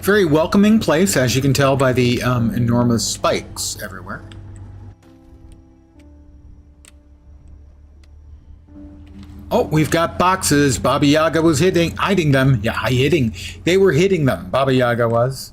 Very welcoming place, as you can tell by the enormous spikes everywhere. Oh, we've got boxes. Baba Yaga was hiding them. Yeah, They were hitting them. Baba Yaga was.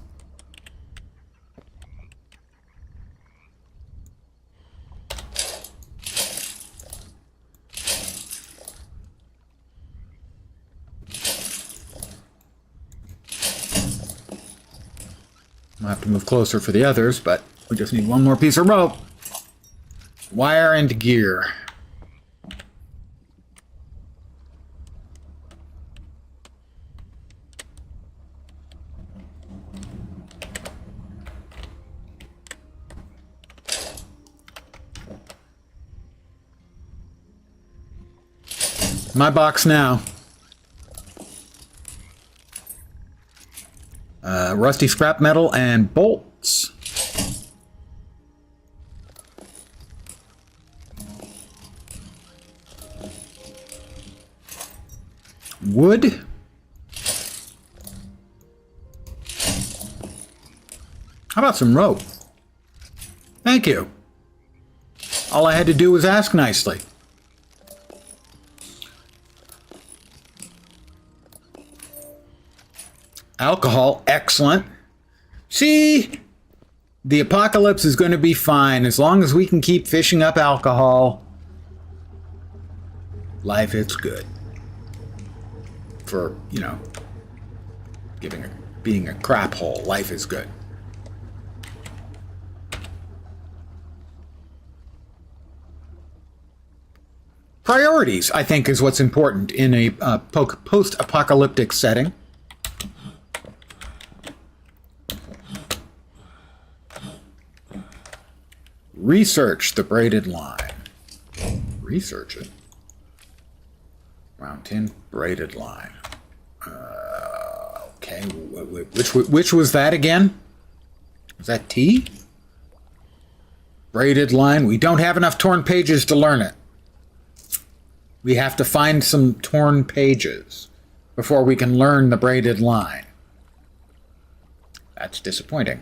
I'll have to move closer for the others, but we just need 1 more piece of rope. Wire and gear. My box now. Rusty scrap metal and bolts. Wood. How about some rope? Thank you. All I had to do was ask nicely. Alcohol, excellent. See, the apocalypse is going to be fine as long as we can keep fishing up alcohol. Life is good. For, being a crap hole, life is good. Priorities, I think, is what's important in a post-apocalyptic setting. Research the braided line. Research it. Round 10, braided line. Okay, which was that again? Was that T? Braided line. We don't have enough torn pages to learn it. We have to find some torn pages before we can learn the braided line. That's disappointing.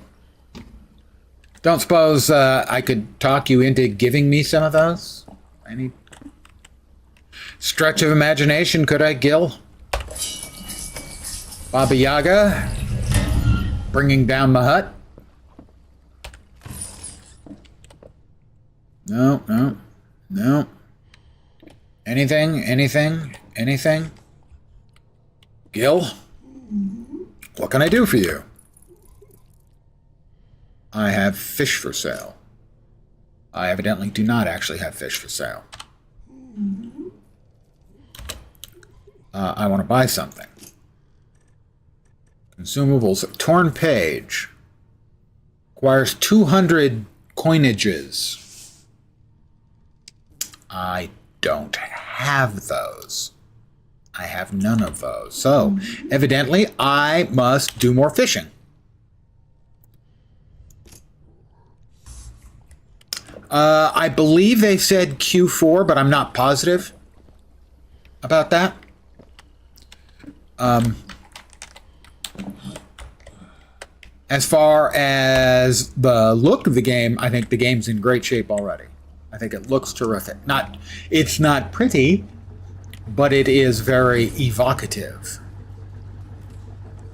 Don't suppose I could talk you into giving me some of those? Any stretch of imagination, could I, Gil? Baba Yaga, bringing down the hut? No. Anything? Gil? What can I do for you? I have fish for sale. I evidently do not actually have fish for sale. I want to buy something. Consumables. Torn page. Requires 200 coinages. I don't have those. I have none of those. So, evidently, I must do more fishing. I believe they said Q4, but I'm not positive about that. As far as the look of the game, I think the game's in great shape already. I think it looks terrific. It's not pretty, but it is very evocative.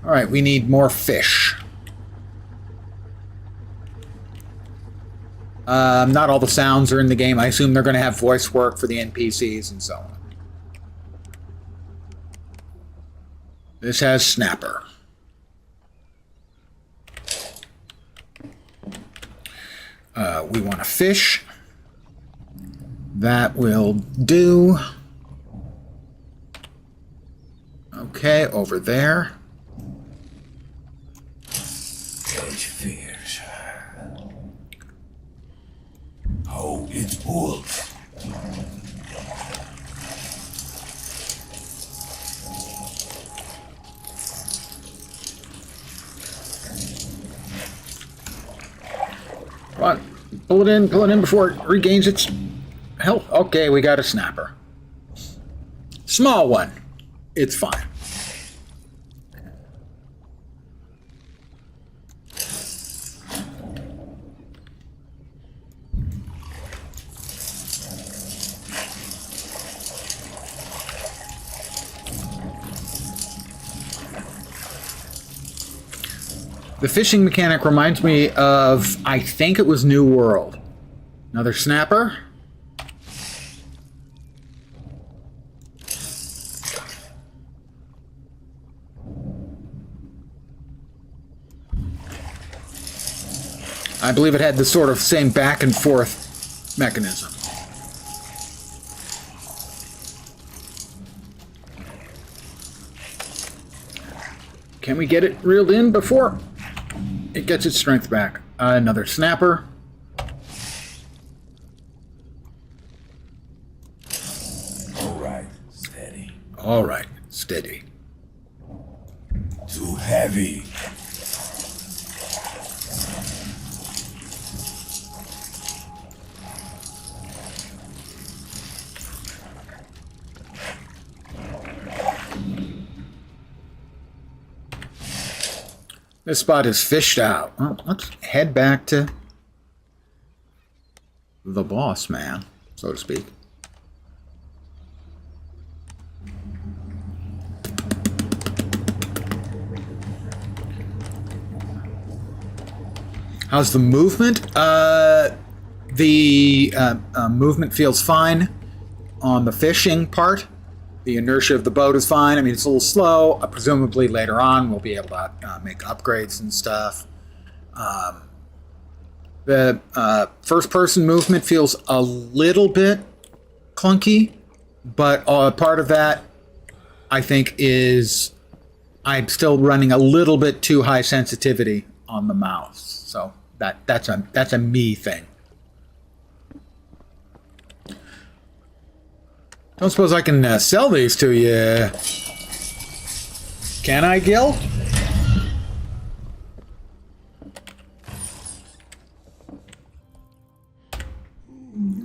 All right, we need more fish. Not all the sounds are in the game. I assume they're going to have voice work for the NPCs and so on. This has snapper. We want a fish. That will do. Okay, over there. Catch fish. Oh, it's bulls. Come on. Pull it in before it regains its health. Okay, we got a snapper. Small one. It's fine. The fishing mechanic reminds me of, I think it was New World. Another snapper. I believe it had the sort of same back and forth mechanism. Can we get it reeled in before it gets its strength back? Another snapper. All right, steady. All right, steady. Too heavy. This spot is fished out. Well, let's head back to the boss man, so to speak. How's the movement? The movement feels fine on the fishing part. The inertia of the boat is fine. I mean, it's a little slow. Presumably later on we'll be able to make upgrades and stuff. The first-person movement feels a little bit clunky, but part of that, I think, is I'm still running a little bit too high sensitivity on the mouse. So that's a me thing. Don't suppose I can sell these to you. Can I, Gil?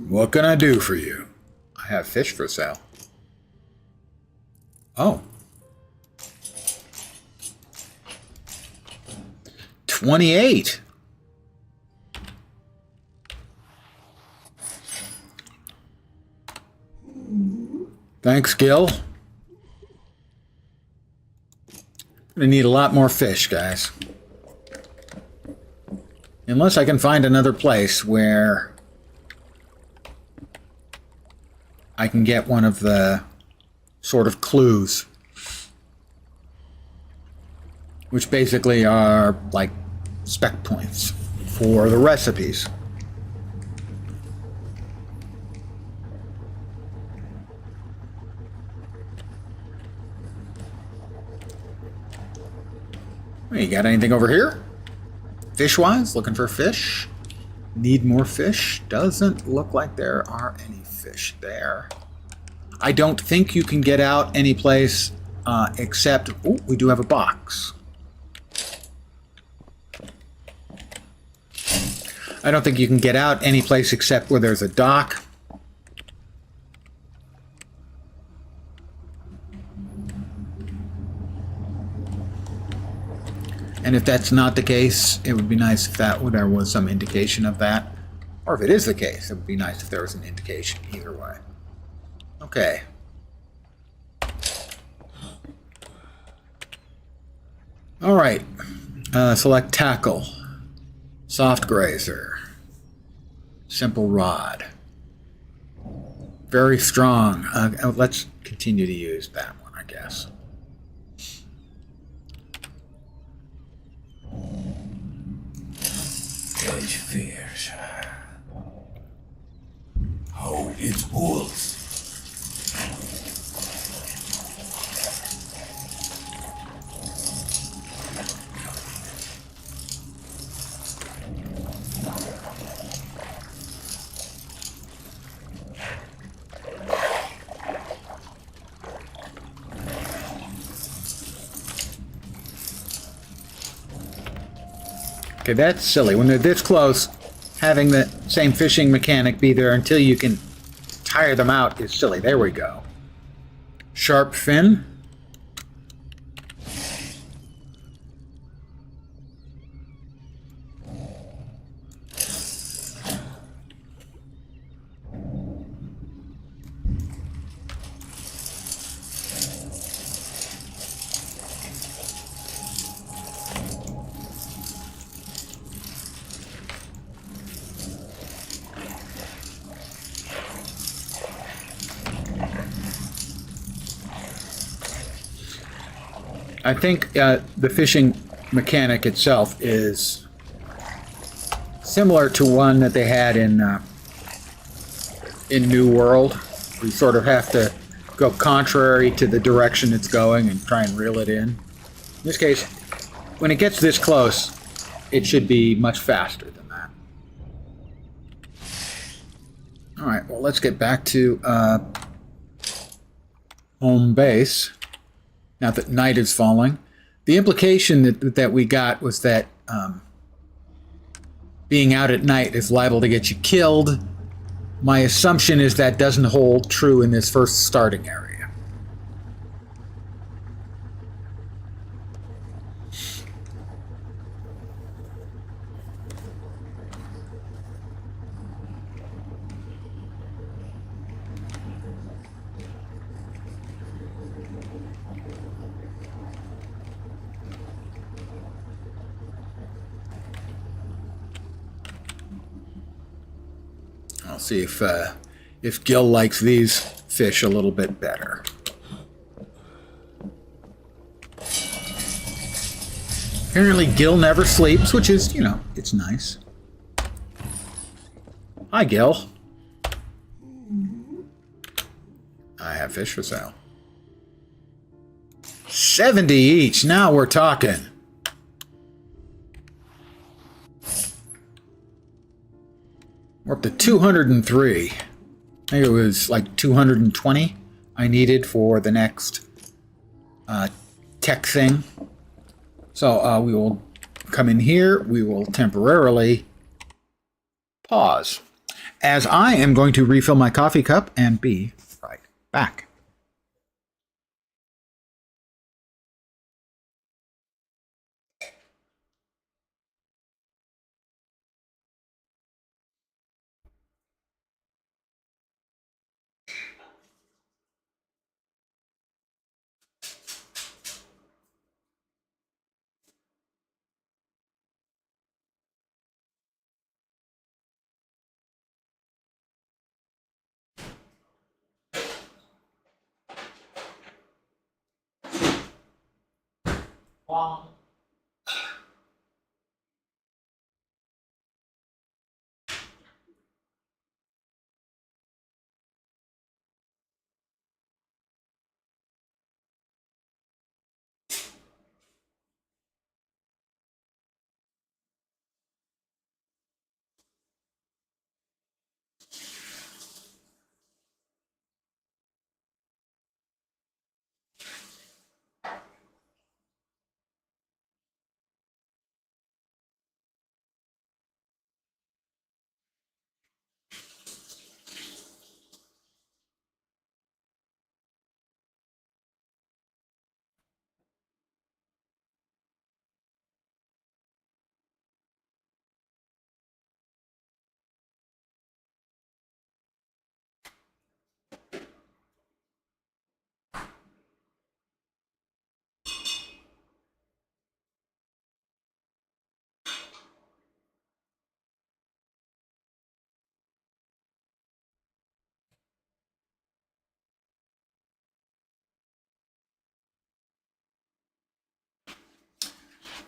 What can I do for you? I have fish for sale. Oh. 28. Thanks, Gil. Gonna need a lot more fish, guys. Unless I can find another place where I can get one of the sort of clues, which basically are like spec points for the recipes. You got anything over here? Fish-wise, looking for fish. Need more fish. Doesn't look like there are any fish there. I don't think you can get out any place except... Oh, we do have a box. I don't think you can get out any place except where there's a dock. And if that's not the case, it would be nice if there was some indication of that. Or if it is the case, it would be nice if there was an indication either way. Okay. All right. Select tackle. Soft grazer. Simple rod. Very strong. Let's continue to use that one, I guess. Dredge fears. Hold its pulse. Okay, that's silly. When they're this close, having the same fishing mechanic be there until you can tire them out is silly. There we go. Sharp fin. I think the fishing mechanic itself is similar to one that they had in New World. We sort of have to go contrary to the direction it's going and try and reel it in. In this case, when it gets this close, it should be much faster than that. All right, well, let's get back to home base. Now that night is falling. The implication that we got was that being out at night is liable to get you killed. My assumption is that doesn't hold true in this first starting area. I'll see if Gil likes these fish a little bit better. Apparently Gil never sleeps, which is, you know, it's nice. Hi, Gil. I have fish for sale. 70 each. Now we're talking. We're up to 203. I think it was like 220 I needed for the next tech thing. So we will come in here. We will temporarily pause, as I am going to refill my coffee cup and be right back.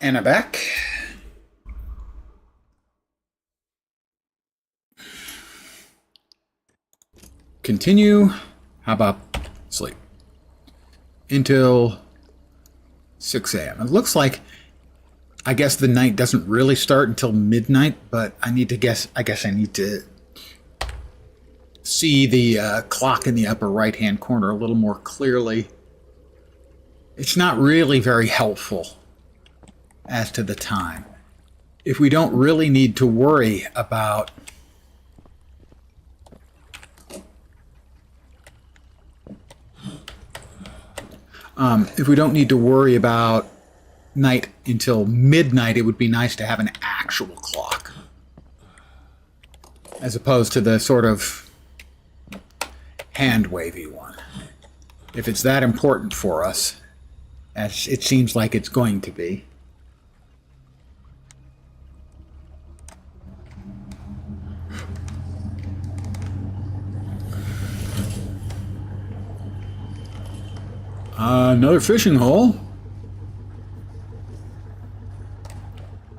And I'm back. Continue. How about sleep? Until 6 a.m. It looks like, I guess the night doesn't really start until midnight, but I guess I need to see the clock in the upper right-hand corner a little more clearly. It's not really very helpful as to the time. If we don't really need to worry about night until midnight, it would be nice to have an actual clock, as opposed to the sort of hand-wavy one. If it's that important for us, as it seems like it's going to be. Another fishing hole.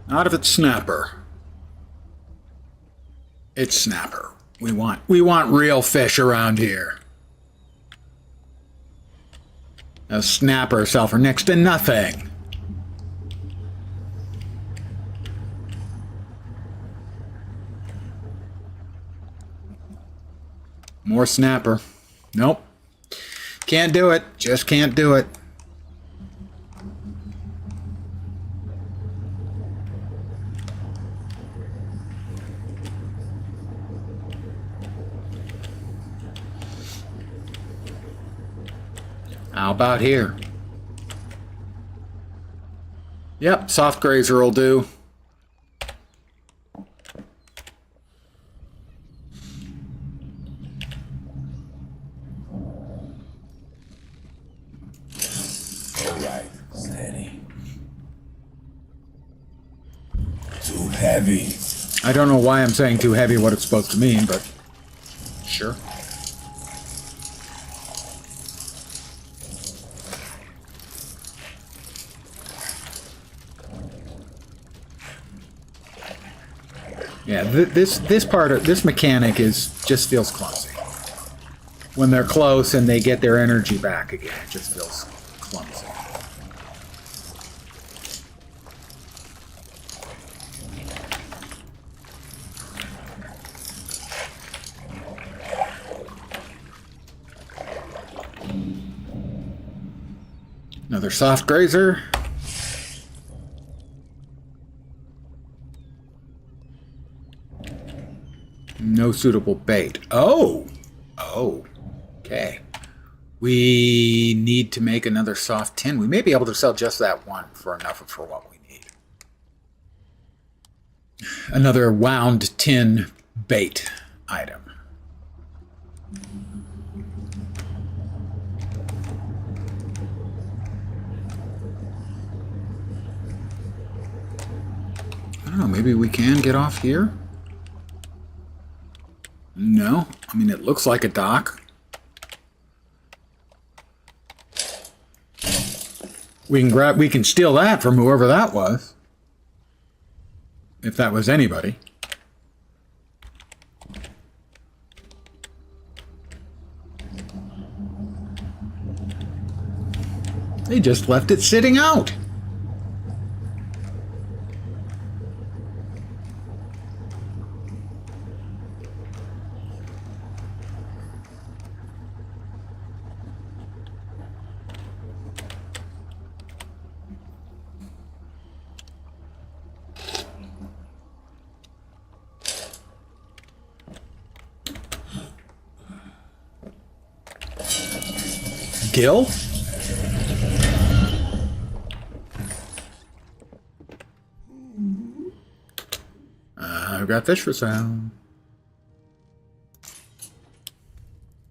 Not if it's snapper. It's snapper. We want real fish around here. A snapper sell for next to nothing. More snapper. Nope. Can't do it. Just can't do it. How about here? Yep, soft grazer will do. Alright, steady. Too heavy. I don't know why I'm saying too heavy what it's supposed to mean, but sure. Yeah, this mechanic just feels clumsy. When they're close and they get their energy back again, it just feels clumsy. Another soft grazer. No suitable bait. Oh! Okay. We need to make another soft tin. We may be able to sell just that one for enough for what we need. Another wound tin bait item. I don't know, maybe we can get off here? No, I mean, it looks like a dock. We can steal that from whoever that was. If that was anybody. They just left it sitting out. Gill? I've got fish for sale.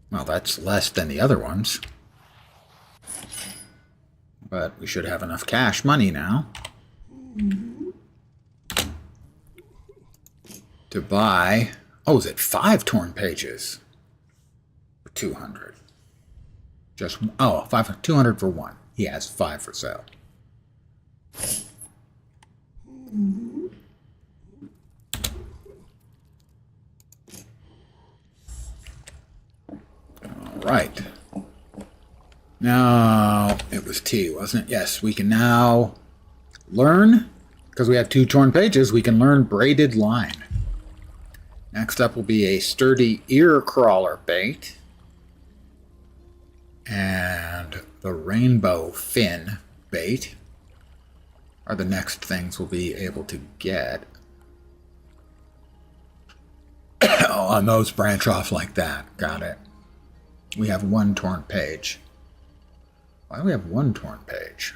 Well, that's less than the other ones. But we should have enough cash money now to buy... Oh, is it 5 torn pages? For 200. Just, 200 for one. He has 5 for sale. All right. Now, it was T, wasn't it? Yes, we can now learn, because we have 2 torn pages, we can learn braided line. Next up will be a sturdy ear crawler bait. And the rainbow fin bait are the next things we'll be able to get. Oh, and those branch off like that. Got it. We have 1 torn page. Why do we have 1 torn page?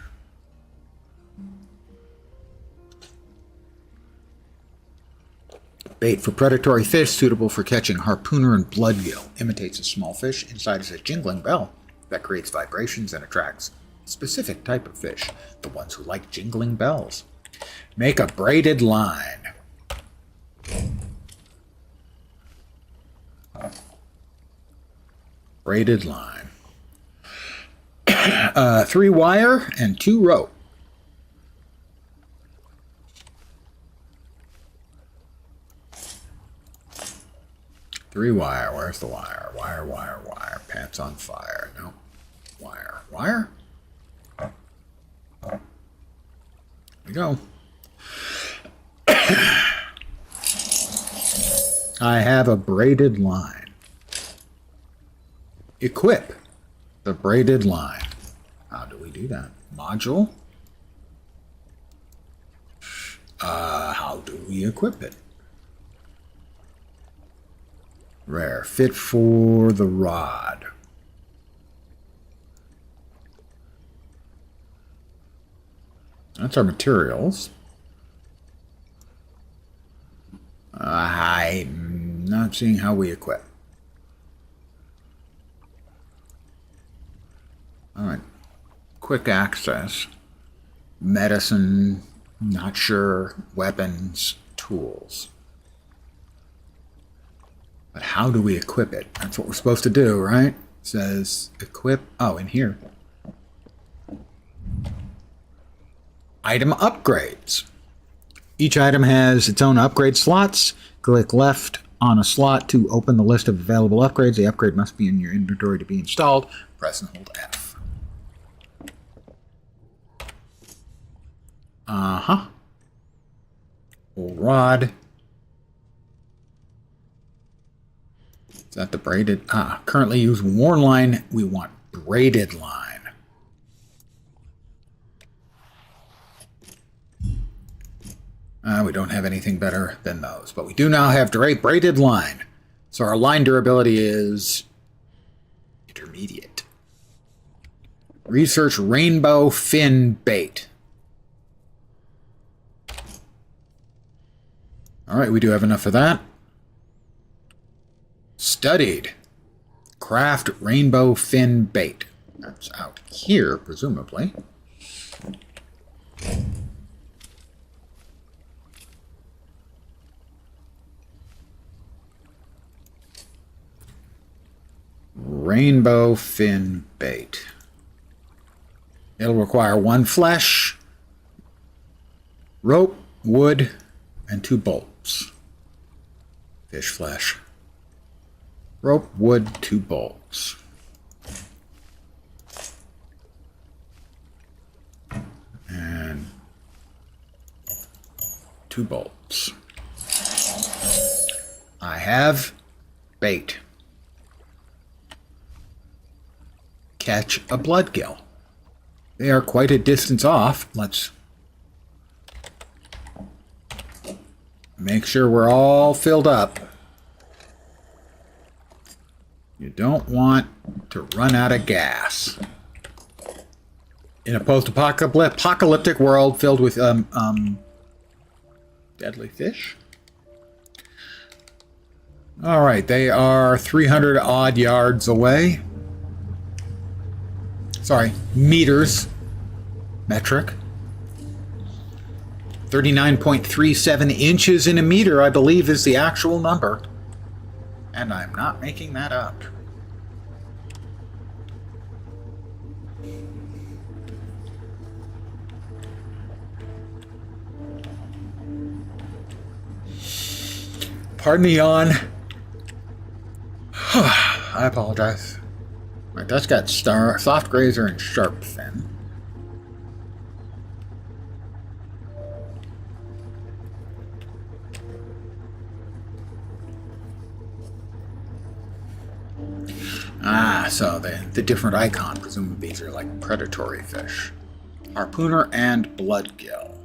Bait for predatory fish suitable for catching harpooner and bloodgill. Imitates a small fish. Inside is a jingling bell that creates vibrations and attracts a specific type of fish, the ones who like jingling bells. Make a braided line. Braided line. 3 wire and 2 rope. Three wire. Where's the wire? Wire, wire, wire. Pants on fire. No. Wire. Wire? Here we go. I have a braided line. Equip the braided line. How do we do that? Module? How do we equip it? Rare. Fit for the rod. That's our materials. I'm not seeing how we equip. Alright. Quick access. Medicine. Not sure. Weapons. Tools. But how do we equip it? That's what we're supposed to do, right? It says equip. Oh, in here. Item upgrades. Each item has its own upgrade slots. Click left on a slot to open the list of available upgrades. The upgrade must be in your inventory to be installed. Press and hold F. Rod. Is that the braided? Currently use worn line. We want braided line. We don't have anything better than those, but we do now have braided line. So our line durability is intermediate. Research rainbow fin bait. All right, we do have enough of that. Studied. Craft rainbow fin bait. That's out here, presumably. Rainbow fin bait. It'll require 1 flesh, rope, wood, and 2 bolts. Fish flesh. Rope, wood, 2 bolts. And 2 bolts. I have bait. Catch a bloodgill. They are quite a distance off. Let's make sure we're all filled up. You don't want to run out of gas. In a post-apocalyptic world filled with deadly fish. All right, they are 300 odd yards away. Sorry, meters. Metric. 39.37 inches in a meter, I believe, is the actual number. And I'm not making that up. Pardon the yawn. I apologize. Right, that's got soft grazer and sharp fin. Ah, so the different icon, presumably these are like predatory fish. Harpooner and bloodgill.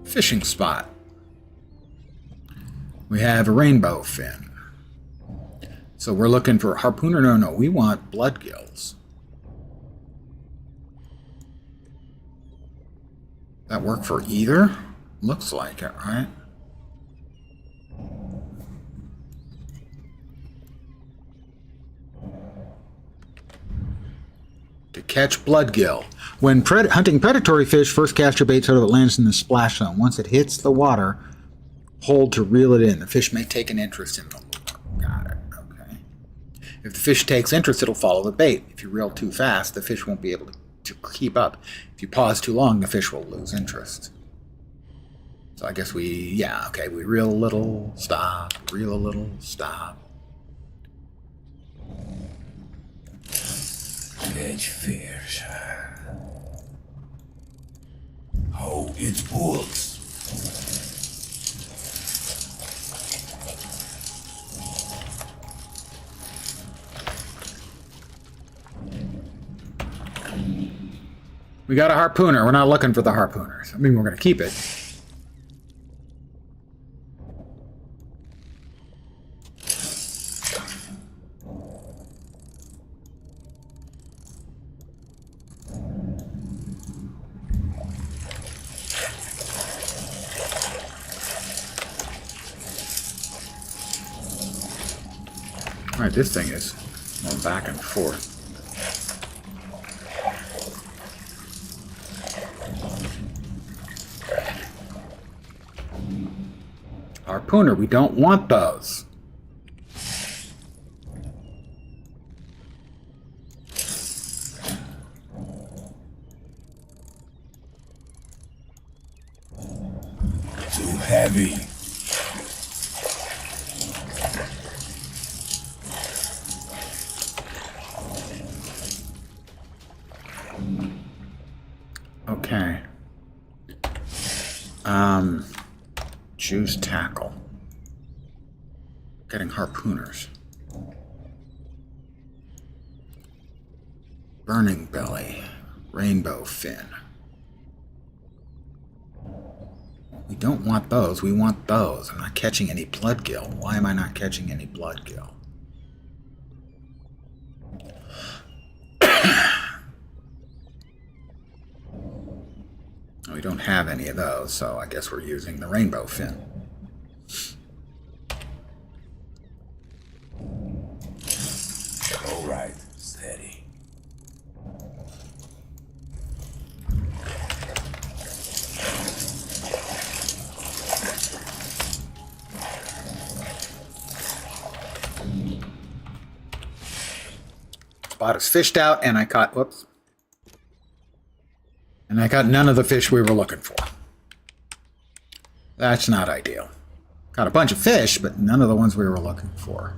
Fishing spot. We have a rainbow fin. So we're looking for harpooner. No, we want bloodgills. That work for either? Looks like it, right? To catch bloodgill. When hunting predatory fish, first cast your bait so that it lands in the splash zone. Once it hits the water, hold to reel it in. The fish may take an interest in the lure. Got it. Okay. If the fish takes interest, it'll follow the bait. If you reel too fast, the fish won't be able to keep up. If you pause too long, the fish will lose interest. So I guess we reel a little, stop, reel a little, stop. Catch fish. Oh, it's bullets. We got a harpooner. We're not looking for the harpooners. I mean, we're going to keep it. All right, this thing is going back and forth. Harpooner, we don't want those. Too heavy. Okay. Juice tackle. Getting harpooners. Burning belly. Rainbow fin. We don't want those. We want those. I'm not catching any bloodgill. Why am I not catching any bloodgill? We don't have any of those, so I guess we're using the rainbow fin. All right, steady. Spot is fished out, and I caught, whoops. And I got none of the fish we were looking for. That's not ideal. Got a bunch of fish, but none of the ones we were looking for.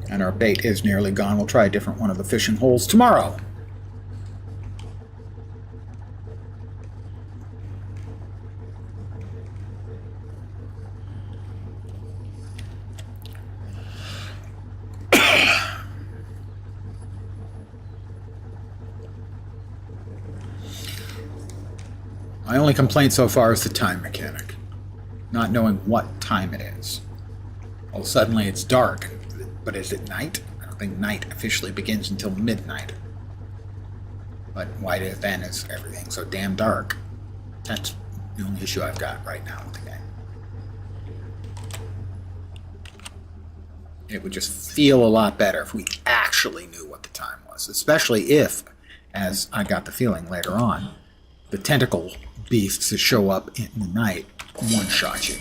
And our bait is nearly gone. We'll try a different one of the fishing holes tomorrow. My only complaint so far is the time mechanic. Not knowing what time it is. Well, suddenly it's dark. But is it night? I don't think night officially begins until midnight. But why then is everything so damn dark? That's the only issue I've got right now with the game. It would just feel a lot better if we actually knew what the time was. Especially if, as I got the feeling later on, the tentacle beasts that show up in the night one-shot you.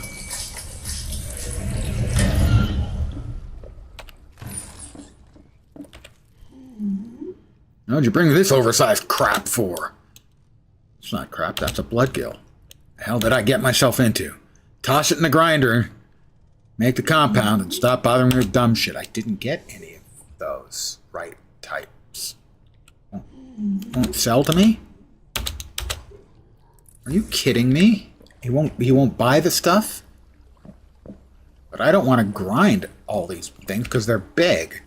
What'd you bring this oversized crap for? It's not crap, that's a bloodgill. The hell did I get myself into? Toss it in the grinder, make the compound, and stop bothering me with dumb shit. I didn't get any of those right types. Won't sell to me? Are you kidding me? He won't buy the stuff? But I don't want to grind all these things because they're big.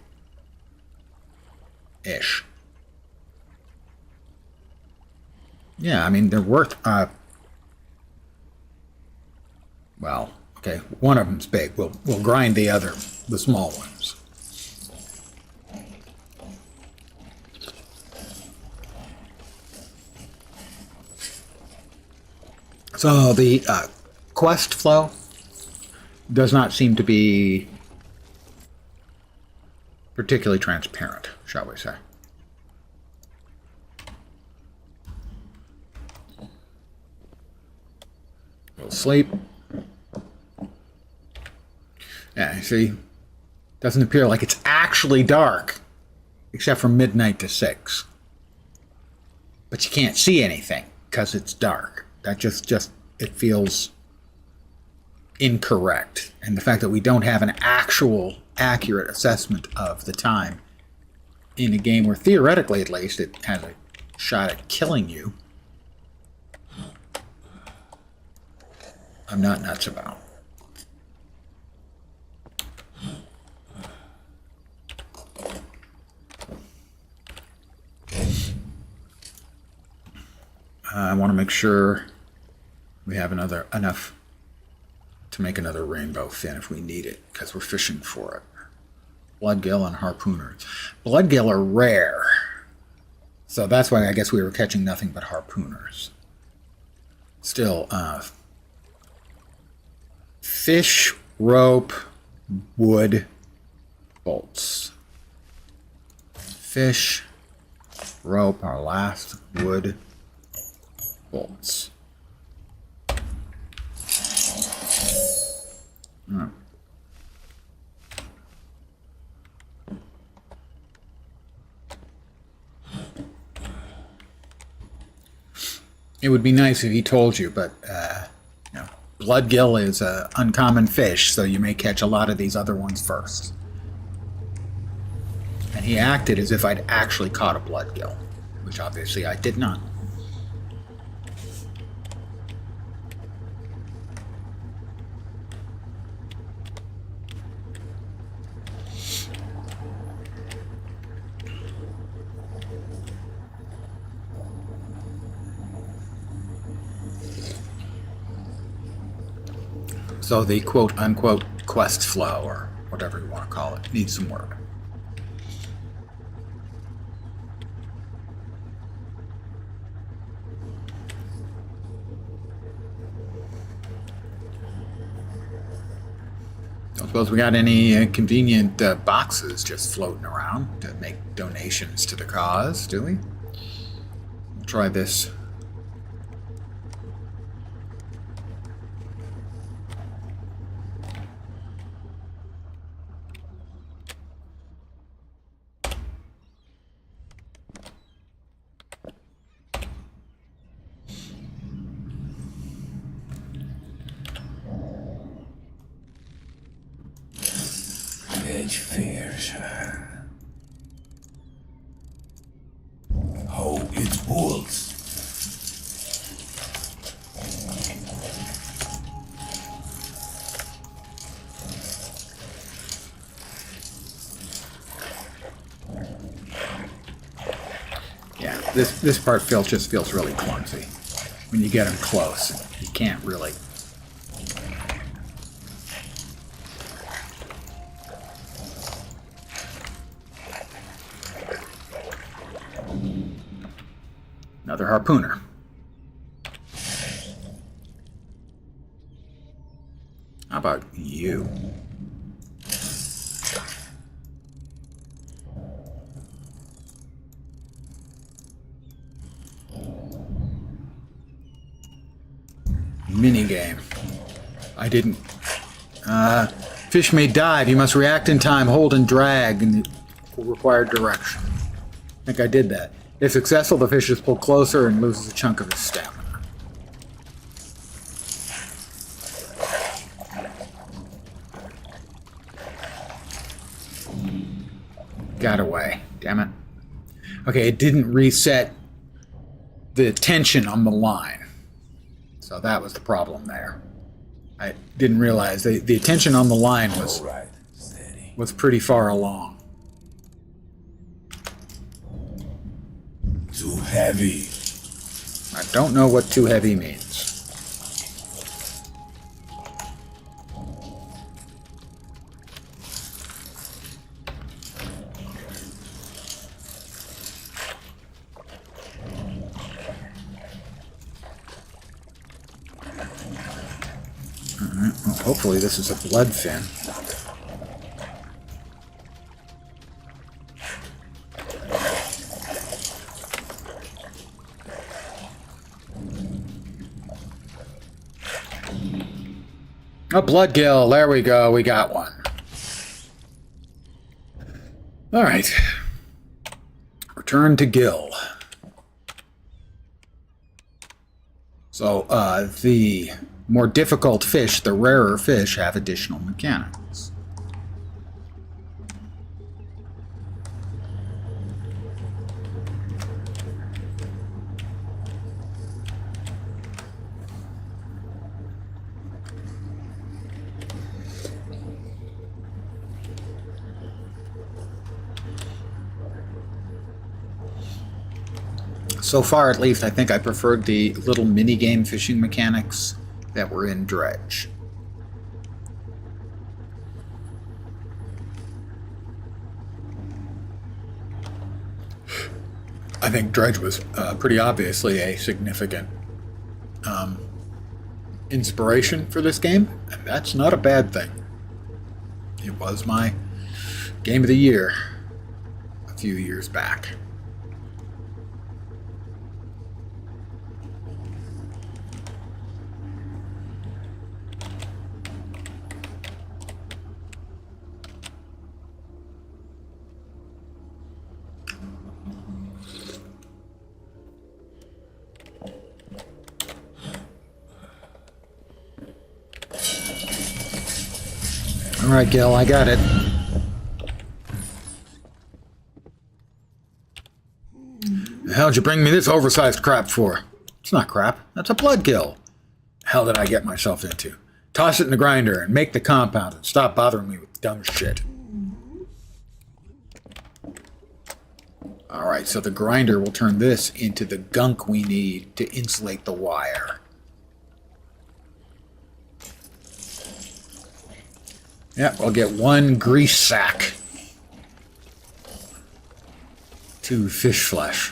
Ish. Yeah, I mean, they're worth, well, okay, one of them's big. We'll grind the other, the small ones. So the quest flow does not seem to be particularly transparent, shall we say. We'll sleep. Yeah, see, doesn't appear like it's actually dark, except from midnight to 6. But you can't see anything because it's dark. That just it feels incorrect. And the fact that we don't have an actual accurate assessment of the time in a game where theoretically at least it has a shot at killing you, I'm not nuts about. I want to make sure we have enough to make another rainbow fin if we need it, because we're fishing for it. Bloodgill and harpooners. Bloodgill are rare, so that's why I guess we were catching nothing but harpooners. Still, fish, rope, wood, bolts. Fish, rope, our last, wood, bolts. Oh. It would be nice if he told you, but you know, bloodgill is an uncommon fish, so you may catch a lot of these other ones first. And he acted as if I'd actually caught a bloodgill, which obviously I did not. So the quote-unquote quest flow, or whatever you want to call it, needs some work. Don't suppose we got any convenient boxes just floating around to make donations to the cause, do we? We'll try this. Dredge fears her. Oh, it's wolves. Yeah, this part just feels really clumsy. When you get him close, you can't really. Another harpooner. How about you? Minigame. I didn't. Fish may dive. You must react in time, hold and drag in the required direction. I think I did that. If successful, the fish is pulled closer and loses a chunk of his stamina. Got away. Damn it. Okay, it didn't reset the tension on the line. So that was the problem there. I didn't realize the tension on the line was All right, steady. was pretty far along. Too heavy. I don't know what too heavy means. Alright, well, hopefully this is a blood fin. A bloodgill, there we go, we got one. Alright. Return to gill. So, the more difficult fish, the rarer fish, have additional mechanics. So far, at least, I think I preferred the little mini-game fishing mechanics that were in Dredge. I think Dredge was pretty obviously a significant inspiration for this game, and that's not a bad thing. It was my game of the year a few years back. Alright, Gil, I got it. The hell did you bring me this oversized crap for? It's not crap. That's a bloodgill. The hell did I get myself into? Toss it in the grinder and make the compound and stop bothering me with dumb shit. Alright, so the grinder will turn this into the gunk we need to insulate the wire. Yeah, we'll get one grease sack. 2 fish flesh.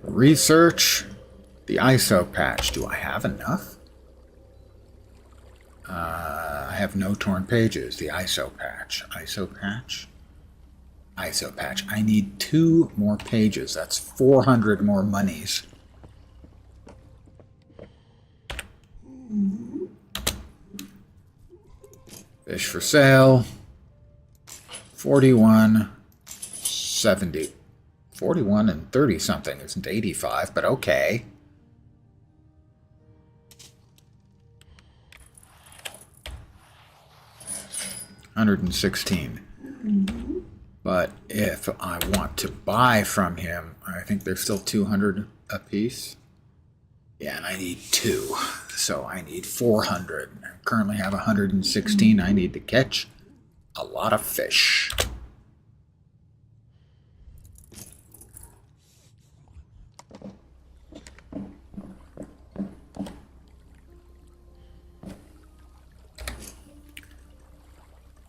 Research the ISO patch. Do I have enough? I have no torn pages. The ISO patch. ISO patch? ISO patch. I need 2 more pages. That's 400 more monies. Fish for sale. 41.70. 41 and 30 something isn't 85, but okay. $116. But if I want to buy from him, I think there's still 200 a piece. Yeah, and I need 2, so I need 400. I currently have 116. I need to catch a lot of fish.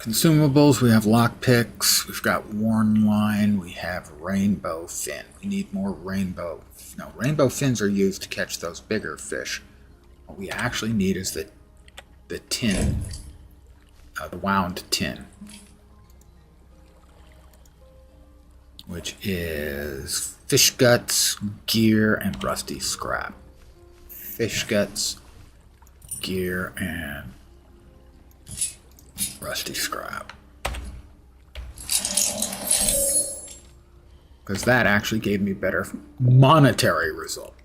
Consumables, we have lockpicks, we've got worn line, we have rainbow fin. We need more rainbow. No, rainbow fins are used to catch those bigger fish. What we actually need is the tin, the wound tin, which is fish guts, gear, and rusty scrap. Fish guts, gear and rusty scrap. Because that actually gave me better monetary results.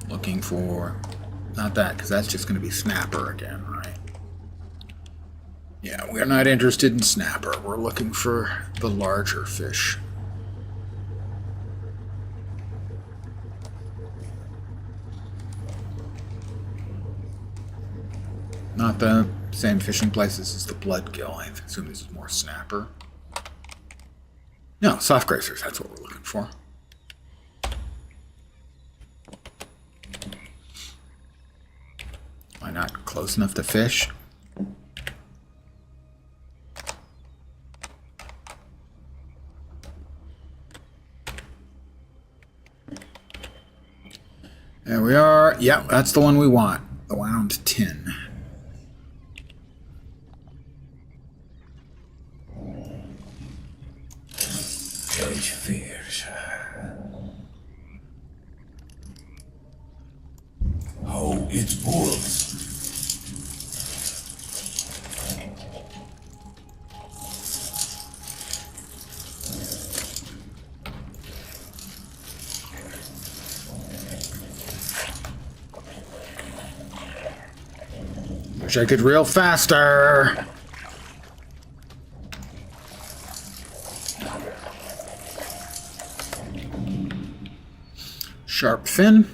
Looking for, not that, because that's just going to be snapper again, right? Yeah, we're not interested in snapper. We're looking for the larger fish. Not the same fishing places as the bloodgill. I assume this is more snapper. No, soft grazers, that's what we're looking for. Why not close enough to fish? There we are. Yep, that's the one we want. The wound tin. Cage fears. Oh, it's wolves. Wish I could reel faster. Sharp fin.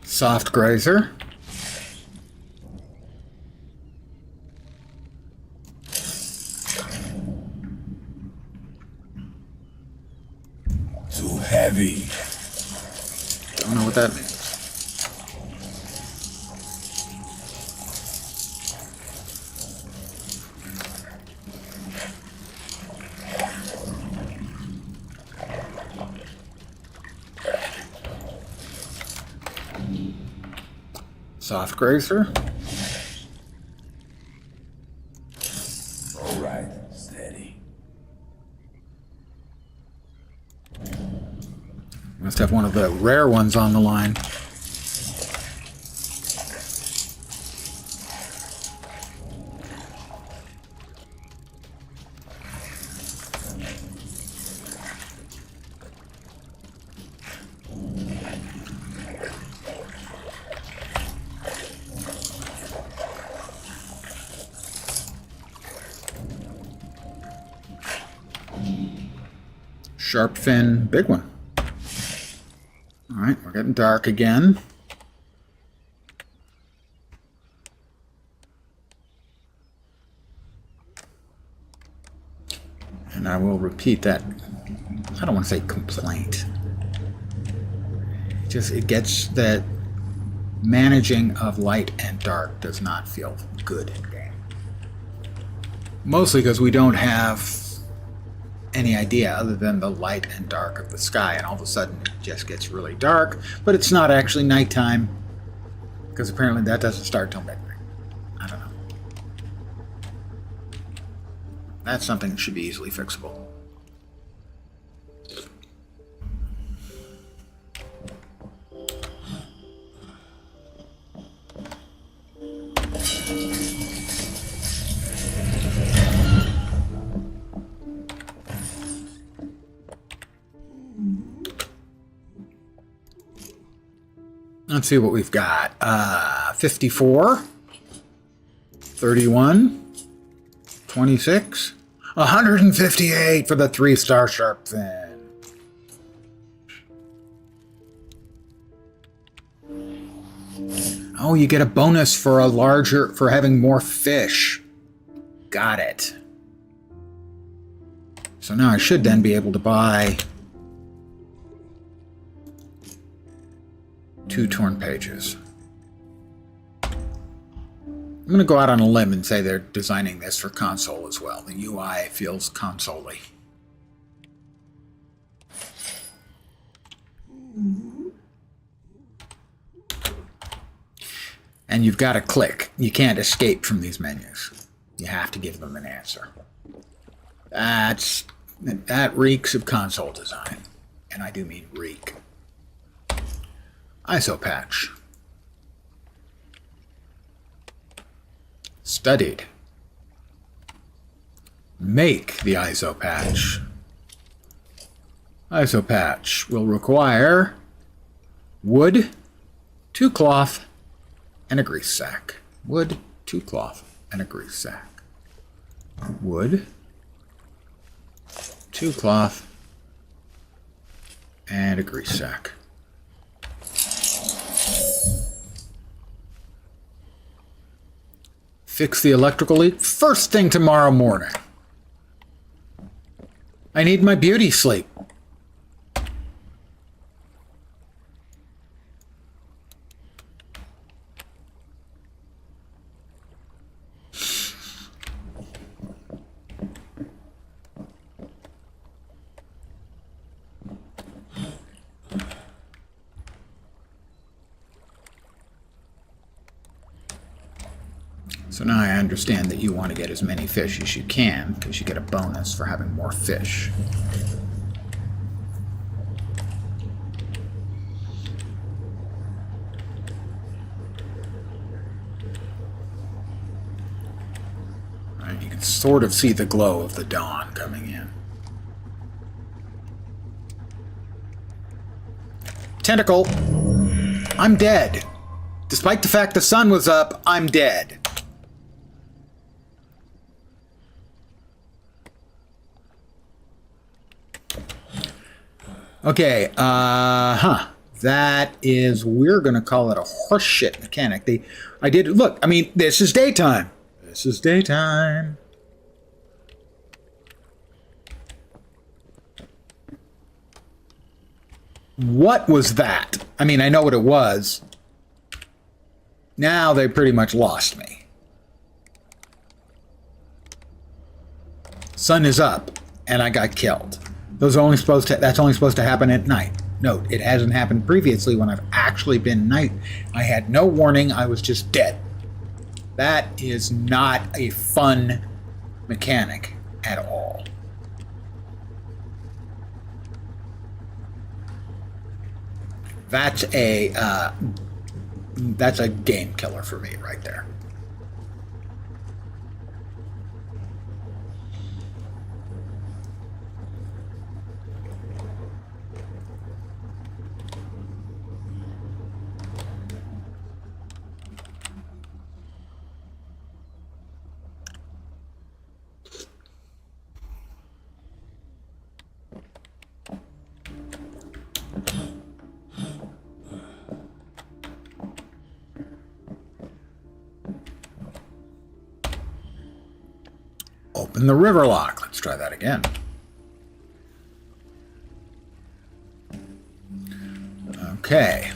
Soft grazer. Too heavy. Don't know what that means. Soft grazer. All right, steady. Must have one of the rare ones on the line. Sharp fin, big one. All right, we're getting dark again. And I will repeat that. I don't want to say complaint. Just it gets that managing of light and dark does not feel good in game. Mostly because we don't have any idea other than the light and dark of the sky, and all of a sudden it just gets really dark, but it's not actually nighttime because apparently that doesn't start till midnight. I don't know. That's something that should be easily fixable. Let's see what we've got. 54, 31, 26, 158 for the 3-star sharp fin. Oh, you get a bonus for for having more fish. Got it. So now I should then be able to buy 2 torn pages. I'm going to go out on a limb and say they're designing this for console as well. The UI feels console-y. And you've got to click. You can't escape from these menus. You have to give them an answer. That reeks of console design. And I do mean reek. ISO patch. Studied. Make the ISO patch. ISO patch will require wood, 2 cloth, and a grease sack. Wood, 2 cloth, and a grease sack. Wood, 2 cloth, and a grease sack. Fix the electrical leak first thing tomorrow morning. I need my beauty sleep. So now I understand that you want to get as many fish as you can, because you get a bonus for having more fish. Right, you can sort of see the glow of the dawn coming in. Tentacle! I'm dead. Despite the fact the sun was up, I'm dead. Okay, that is, we're going to call it a horseshit mechanic. Look, I mean, this is daytime. This is daytime. What was that? I mean, I know what it was. Now they pretty much lost me. Sun is up, and I got killed. That's only supposed to happen at night. Note, it hasn't happened previously when I've actually been night. I had no warning. I was just dead. That is not a fun mechanic at all. That's a game killer for me right there. Open the river lock. Let's try that again. Okay.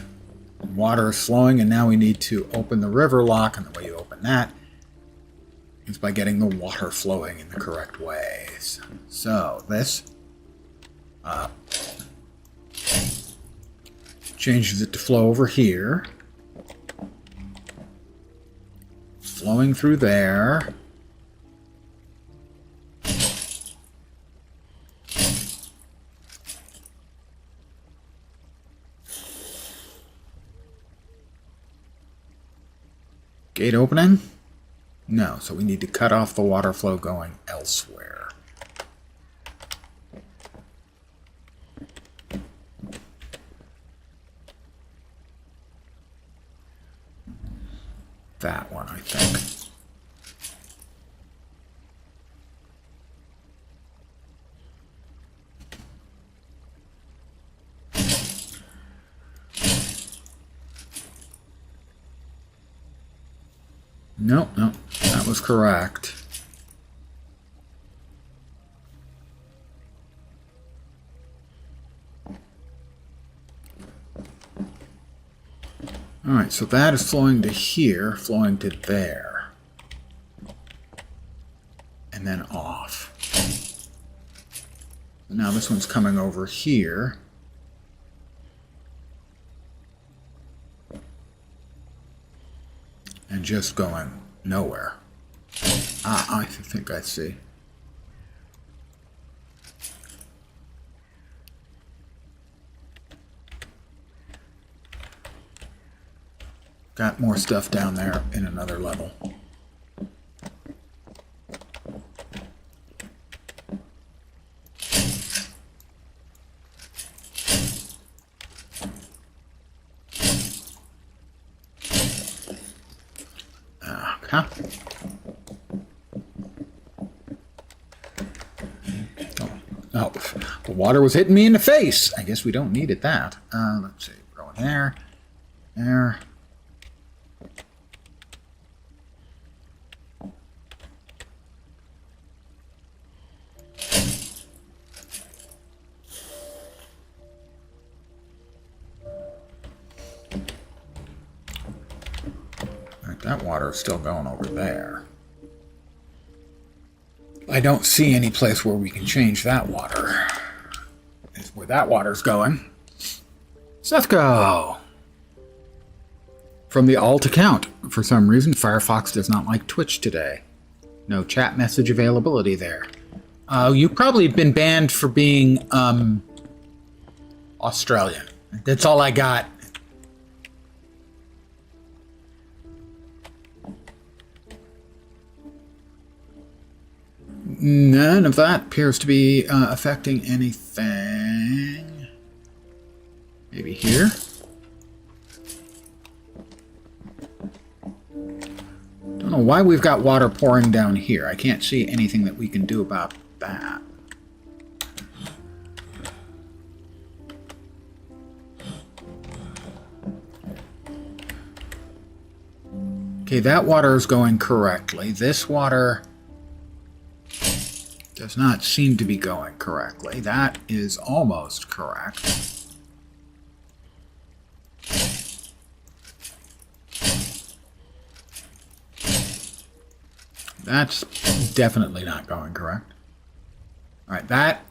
Water is flowing, and now we need to open the river lock, and the way you open that is by getting the water flowing in the correct ways. So this changes it to flow over here, flowing through there. Gate opening? No, so we need to cut off the water flow going elsewhere. That one, I think. No, no, that was correct. All right, so that is flowing to here, flowing to there. And then off. Now this one's coming over here. And just going nowhere. Ah, I think I see. Got more stuff down there in another level. Huh? Oh, the water was hitting me in the face. I guess we don't need it that. Let's see. We're going there. There. That water is still going over there. I don't see any place where we can change that water. Is where that water's going. Let's go. From the alt account. For some reason, Firefox does not like Twitch today. No chat message availability there. You've probably been banned for being Australian. That's all I got. None of that appears to be affecting anything. Maybe here? Don't know why we've got water pouring down here. I can't see anything that we can do about that. Okay, that water is going correctly. This water does not seem to be going correctly. That is almost correct. That's definitely not going correct. All right, that.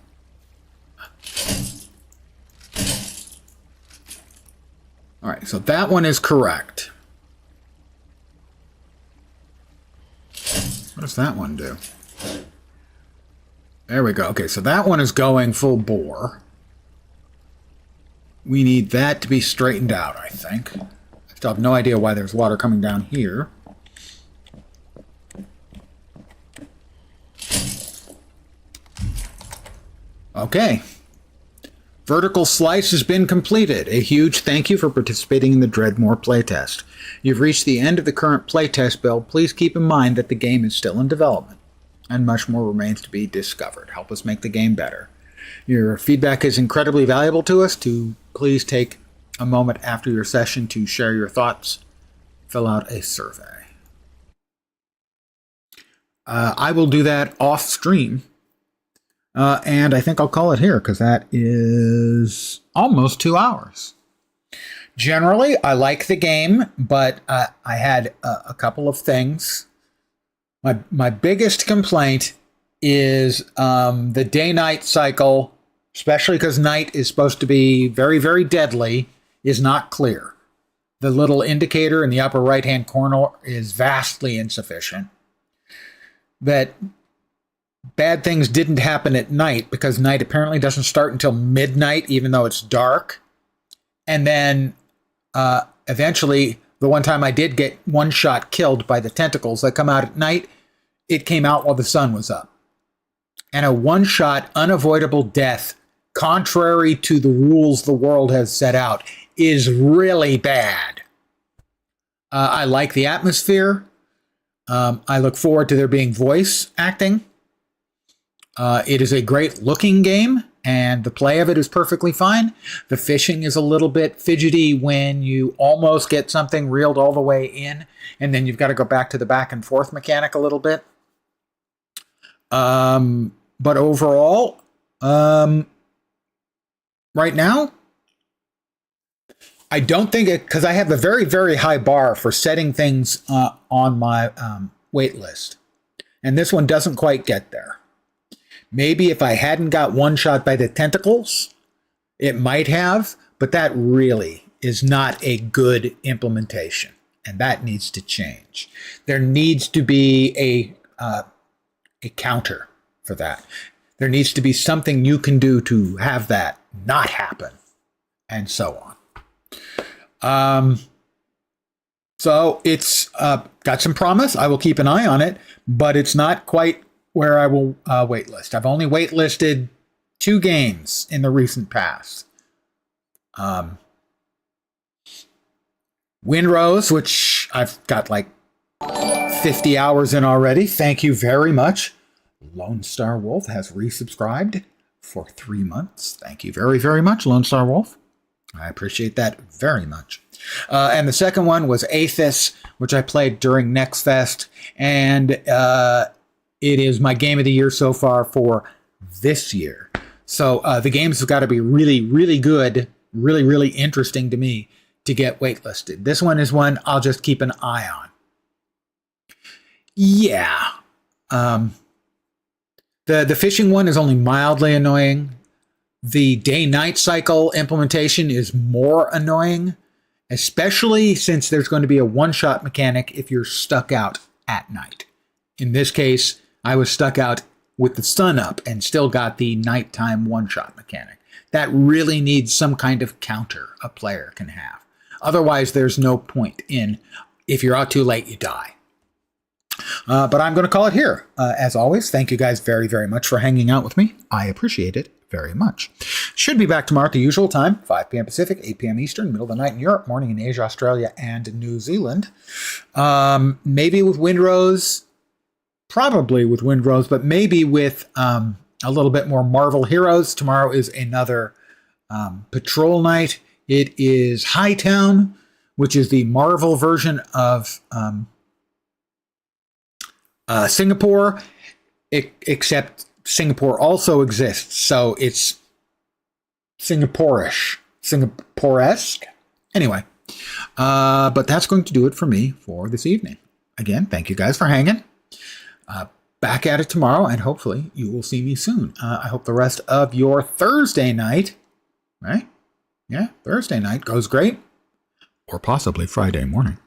All right, so that one is correct. What does that one do? There we go. Okay, so that one is going full bore. We need that to be straightened out, I think. I still have no idea why there's water coming down here. Okay. Vertical slice has been completed. A huge thank you for participating in the Dreadmoor Playtest. You've reached the end of the current playtest build. Please keep in mind that the game is still in development, and much more remains to be discovered. Help us make the game better. Your feedback is incredibly valuable to us. Please take a moment after your session to share your thoughts. Fill out a survey. I will do that off stream. And I think I'll call it here because that is almost 2 hours. Generally, I like the game, but I had a couple of things. My biggest complaint is the day-night cycle, especially because night is supposed to be very, very deadly, is not clear. The little indicator in the upper right-hand corner is vastly insufficient. That bad things didn't happen at night because night apparently doesn't start until midnight, even though it's dark. And then eventually, the one time I did get one shot killed by the tentacles that come out at night, it came out while the sun was up. And a one-shot unavoidable death, contrary to the rules the world has set out, is really bad. I like the atmosphere. I look forward to there being voice acting. It is a great looking game. and the play of it is perfectly fine. The fishing is a little bit fidgety when you almost get something reeled all the way in, and then you've got to go back to the back and forth mechanic a little bit. But overall, right now, I don't think it, because I have a very, very high bar for setting things on my wait list. And this one doesn't quite get there. Maybe if I hadn't got one shot by the tentacles, it might have, but that really is not a good implementation. And that needs to change. There needs to be a counter for that. There needs to be something you can do to have that not happen, and so on. So it's got some promise. I will keep an eye on it, but it's not quite where I will waitlist. I've only waitlisted 2 games in the recent past. Windrose, which I've got like 50 hours in already. Thank you very much. Lone Star Wolf has resubscribed for 3 months. Thank you very, very much, Lone Star Wolf. I appreciate that very much. And the second one was Aethys, which I played during Next Fest. And it is my game of the year so far for this year. So the games have got to be really, really good, really, really interesting to me to get waitlisted. This one is one I'll just keep an eye on. Yeah. The fishing one is only mildly annoying. The day-night cycle implementation is more annoying, especially since there's going to be a one-shot mechanic if you're stuck out at night. In this case, I was stuck out with the sun up and still got the nighttime one-shot mechanic. That really needs some kind of counter a player can have. Otherwise, there's no point in, if you're out too late, you die. But I'm going to call it here. As always, thank you guys very, very much for hanging out with me. I appreciate it very much. Should be back tomorrow at the usual time, 5 p.m. Pacific, 8 p.m. Eastern, middle of the night in Europe, morning in Asia, Australia, and New Zealand. Maybe with Windrose, probably with Windrose, but maybe with a little bit more Marvel Heroes. Tomorrow is another patrol night. It is Hightown, which is the Marvel version of Singapore, except Singapore also exists, so it's Singaporesque. Anyway, but that's going to do it for me for this evening. Again, thank you guys for hanging. Back at it tomorrow, and hopefully you will see me soon. I hope the rest of your Thursday night, right? Yeah, Thursday night goes great, or possibly Friday morning,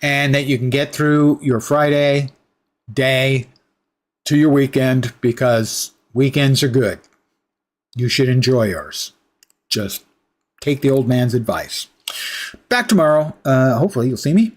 and that you can get through your Friday day to your weekend, because weekends are good. You should enjoy yours. Just take the old man's advice. Back tomorrow. Hopefully you'll see me.